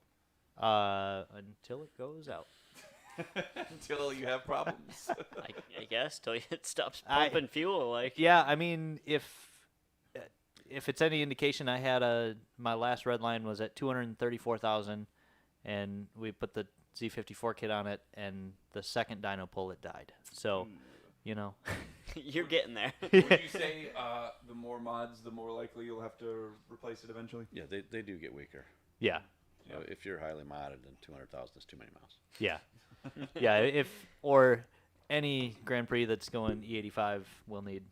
Speaker 3: Until it goes out.
Speaker 1: Until you have problems.
Speaker 2: I guess till it stops
Speaker 3: I-
Speaker 2: pumping fuel. Like
Speaker 3: Yeah, I mean, if it's any indication, I had my last red line was at 234,000, and we put the Z54 kit on it, and the second dyno pull it died. So, you know,
Speaker 2: you're getting there.
Speaker 1: Would you say the more mods, the more likely you'll have to replace it eventually?
Speaker 5: Yeah, they do get weaker.
Speaker 3: yeah,
Speaker 5: So if you're highly modded, then 200,000 is too many miles.
Speaker 3: yeah, yeah. Or any Grand Prix that's going E85 will need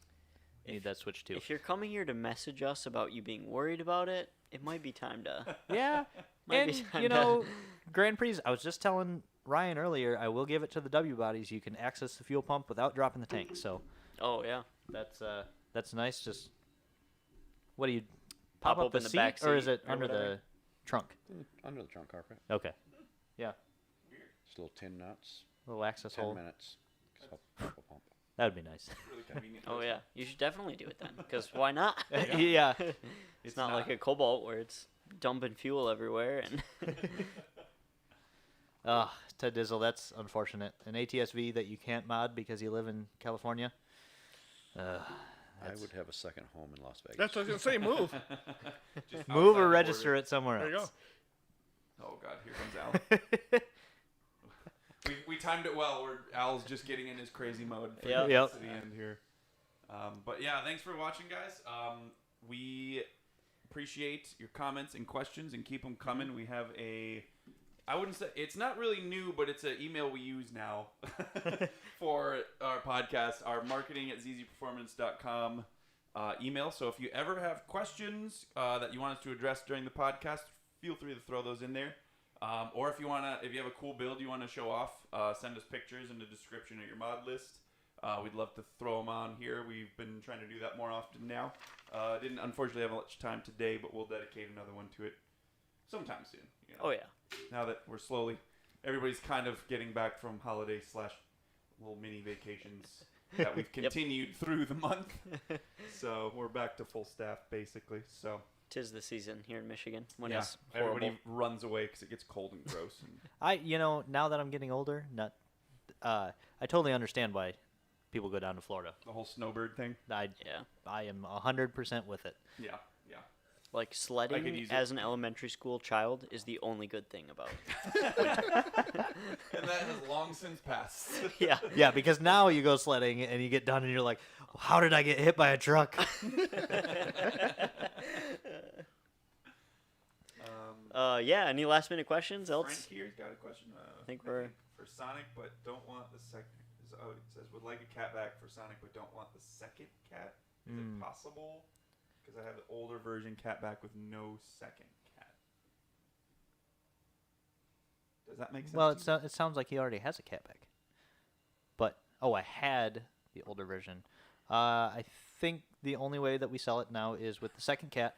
Speaker 3: that switch too.
Speaker 2: If you're coming here to message us about you being worried about it, it might be time to.
Speaker 3: Yeah,
Speaker 2: Might be
Speaker 3: and
Speaker 2: time
Speaker 3: you
Speaker 2: to-
Speaker 3: know, Grand Prix. I was just telling Ryan earlier. I will give it to the W bodies. You can access the fuel pump without dropping the tank. So
Speaker 2: Oh yeah.
Speaker 3: that's nice. Just what do you
Speaker 2: Pop
Speaker 3: pop up
Speaker 2: open
Speaker 3: the
Speaker 2: the
Speaker 3: seat,
Speaker 2: back
Speaker 3: or is
Speaker 2: seat
Speaker 3: it
Speaker 2: or
Speaker 3: under
Speaker 2: whatever.
Speaker 3: the trunk?
Speaker 5: Under the trunk carpet.
Speaker 3: Okay, yeah,
Speaker 5: Just little tin nuts.
Speaker 3: little access
Speaker 5: 10
Speaker 3: hole.
Speaker 5: minutes. Help a pump.
Speaker 3: That would be nice.
Speaker 1: Really convenient.
Speaker 2: Oh yeah. You should definitely do it then, because why not?
Speaker 3: Yeah.
Speaker 2: It's not like a Cobalt where it's dumping fuel everywhere and.
Speaker 3: Ted Dizzle, that's unfortunate. An ATSV that you can't mod because you live in California.
Speaker 5: I
Speaker 3: That's-
Speaker 5: would have a second home in Las Vegas.
Speaker 4: That's what I was going to say, move.
Speaker 1: Just
Speaker 3: Move
Speaker 1: outside
Speaker 3: or
Speaker 1: the
Speaker 3: register
Speaker 1: border.
Speaker 3: it somewhere
Speaker 4: There you
Speaker 3: else.
Speaker 1: Oh God, here comes Al. we timed it well. Al's just getting in his crazy mode for
Speaker 2: Yep.
Speaker 3: Yep.
Speaker 1: to the end here. But yeah, thanks for watching, guys. We appreciate your comments and questions, and keep them coming. We have I wouldn't say it's not really new, but it's an email we use now for our podcast, our marketing at zzperformance.com email. So if you ever have questions that you want us to address during the podcast, feel free to throw those in there. Or if you have a cool build you want to show off, send us pictures and a description of your mod list. We'd love to throw them on here. We've been trying to do that more often now. Didn't unfortunately have much time today, but we'll dedicate another one to it sometime soon. You know?
Speaker 2: Oh yeah.
Speaker 1: Now that we're slowly, everybody's kind of getting back from holiday / little mini vacations that we've continued through the month. So we're back to full staff basically. So
Speaker 2: 'Tis the season here in Michigan when
Speaker 1: yeah,
Speaker 2: it's horrible.
Speaker 1: everybody runs away because it gets cold and gross. And
Speaker 3: now that I'm getting older, I totally understand why people go down to Florida.
Speaker 1: the whole snowbird thing.
Speaker 3: I am 100% with it.
Speaker 1: Yeah, yeah.
Speaker 2: Like
Speaker 1: I could
Speaker 2: sledding
Speaker 1: use
Speaker 2: as
Speaker 1: it.
Speaker 2: an elementary school child is the only good thing about it.
Speaker 1: And that has long since passed.
Speaker 2: Yeah.
Speaker 3: Yeah, because now you go sledding and you get done and you're like, how did I get hit by a truck?
Speaker 2: Yeah. Any last minute questions?
Speaker 1: Frank
Speaker 2: Else?
Speaker 1: here's got a question.
Speaker 2: I think we're.
Speaker 1: For Sonic, but don't want the second. Oh, it says would like a cat back for Sonic, but don't want the second cat. Is it possible? Because I have the older version cat back with no second cat. Does that make sense?
Speaker 3: Well,
Speaker 1: to you?
Speaker 3: it sounds like he already has a cat back. But, I had the older version. I think the only way that we sell it now is with the second cat.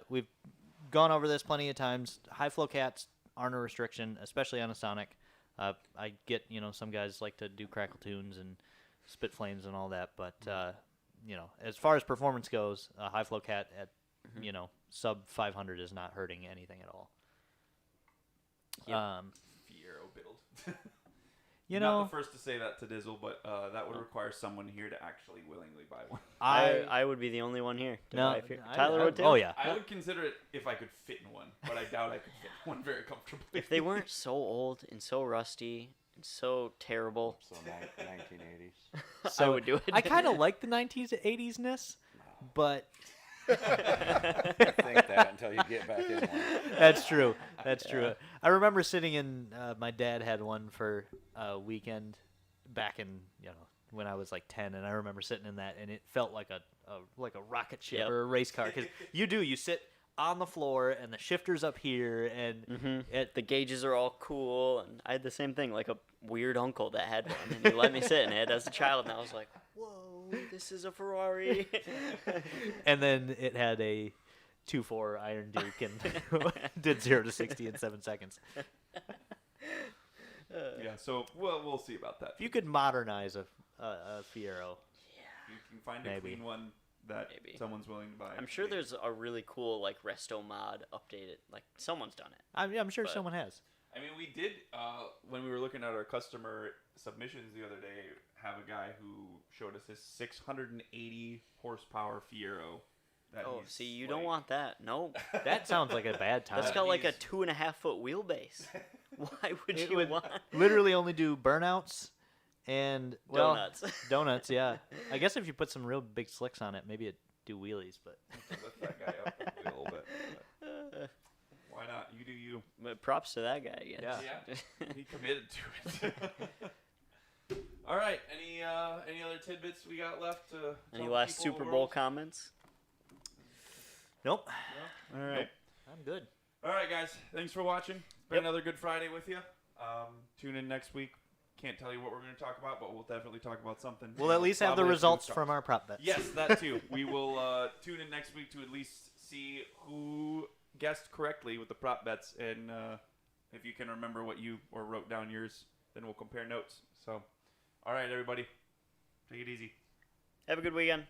Speaker 3: We've gone over this plenty of times. High flow cats aren't a restriction, especially on a Sonic. I get, some guys like to do crackle tunes and spit flames and all that, but as far as performance goes, a high flow cat at sub 500 is not hurting anything at all.
Speaker 2: Yep.
Speaker 1: Fiero build.
Speaker 3: Know,
Speaker 1: Not the first to say that to Dizzle, but that would require someone here to actually willingly buy one.
Speaker 2: I would be the only one here. To buy fear. Tyler would too.
Speaker 3: Oh yeah.
Speaker 1: I would consider it if I could fit in one, but I doubt I could fit in one very comfortably.
Speaker 2: If they weren't so old and so rusty and so terrible,
Speaker 5: So 1980s.
Speaker 2: I would do it.
Speaker 3: I kind of like the 1980s-ness, but
Speaker 5: Think that until you get back in one.
Speaker 3: That's true. That's true. I remember sitting in. My dad had one for a weekend back in when I was like 10, and I remember sitting in that, and it felt like a rocket ship or a race car because you sit on the floor and the shifter's up here, and
Speaker 2: the gauges are all cool, and I had the same thing, like a weird uncle that had one, and he let me sit in it as a child, and I was like, whoa, this is a Ferrari.
Speaker 3: and then it had a 2.4 Iron Duke and did 0 to 60 in 7 seconds.
Speaker 1: Yeah, so we'll see about that.
Speaker 3: If you could modernize a Fiero,
Speaker 1: You can find a
Speaker 3: Maybe.
Speaker 1: clean one that
Speaker 2: Maybe.
Speaker 1: someone's willing to buy.
Speaker 2: I'm sure
Speaker 1: maybe.
Speaker 2: there's a really cool like resto mod updated, like someone's done it.
Speaker 3: I'm sure
Speaker 2: But-
Speaker 3: someone has.
Speaker 1: I mean, we did when we were looking at our customer submissions the other day. Have a guy who showed us his 680 horsepower Fiero. That
Speaker 2: Oh,
Speaker 1: he's,
Speaker 2: see, you
Speaker 1: like,
Speaker 2: don't want that. No,
Speaker 3: That sounds like a bad time.
Speaker 2: that's got like a
Speaker 1: he's-
Speaker 2: 2.5 foot wheelbase. Why would
Speaker 3: It
Speaker 2: you
Speaker 3: would
Speaker 2: want
Speaker 3: literally only do burnouts and
Speaker 2: donuts?
Speaker 3: Donuts, yeah. I guess if you put some real big slicks on it, maybe it'd do wheelies. But
Speaker 1: Lift that guy up a little bit. But why not? You do you.
Speaker 2: But props to that guy, I guess.
Speaker 1: Yeah. He committed to it. All right. Any other tidbits we got left? To
Speaker 2: Any
Speaker 1: tell
Speaker 2: last
Speaker 1: people
Speaker 2: Super
Speaker 1: the
Speaker 2: Bowl
Speaker 1: world?
Speaker 2: comments?
Speaker 3: nope,
Speaker 1: All right.
Speaker 3: I'm good.
Speaker 1: All right, guys. Thanks for watching. It's been
Speaker 3: Yep.
Speaker 1: another good Friday with you. Tune in next week. Can't tell you what we're going to talk about, but we'll definitely talk about something.
Speaker 3: We'll at least have the
Speaker 1: Probably a few
Speaker 3: results
Speaker 1: stars.
Speaker 3: from our prop bets.
Speaker 1: Yes, that too. We will tune in next week to at least see who guessed correctly with the prop bets, and if you can remember what you or wrote down yours, then we'll compare notes. So, all right, everybody, take it easy.
Speaker 2: Have a good weekend.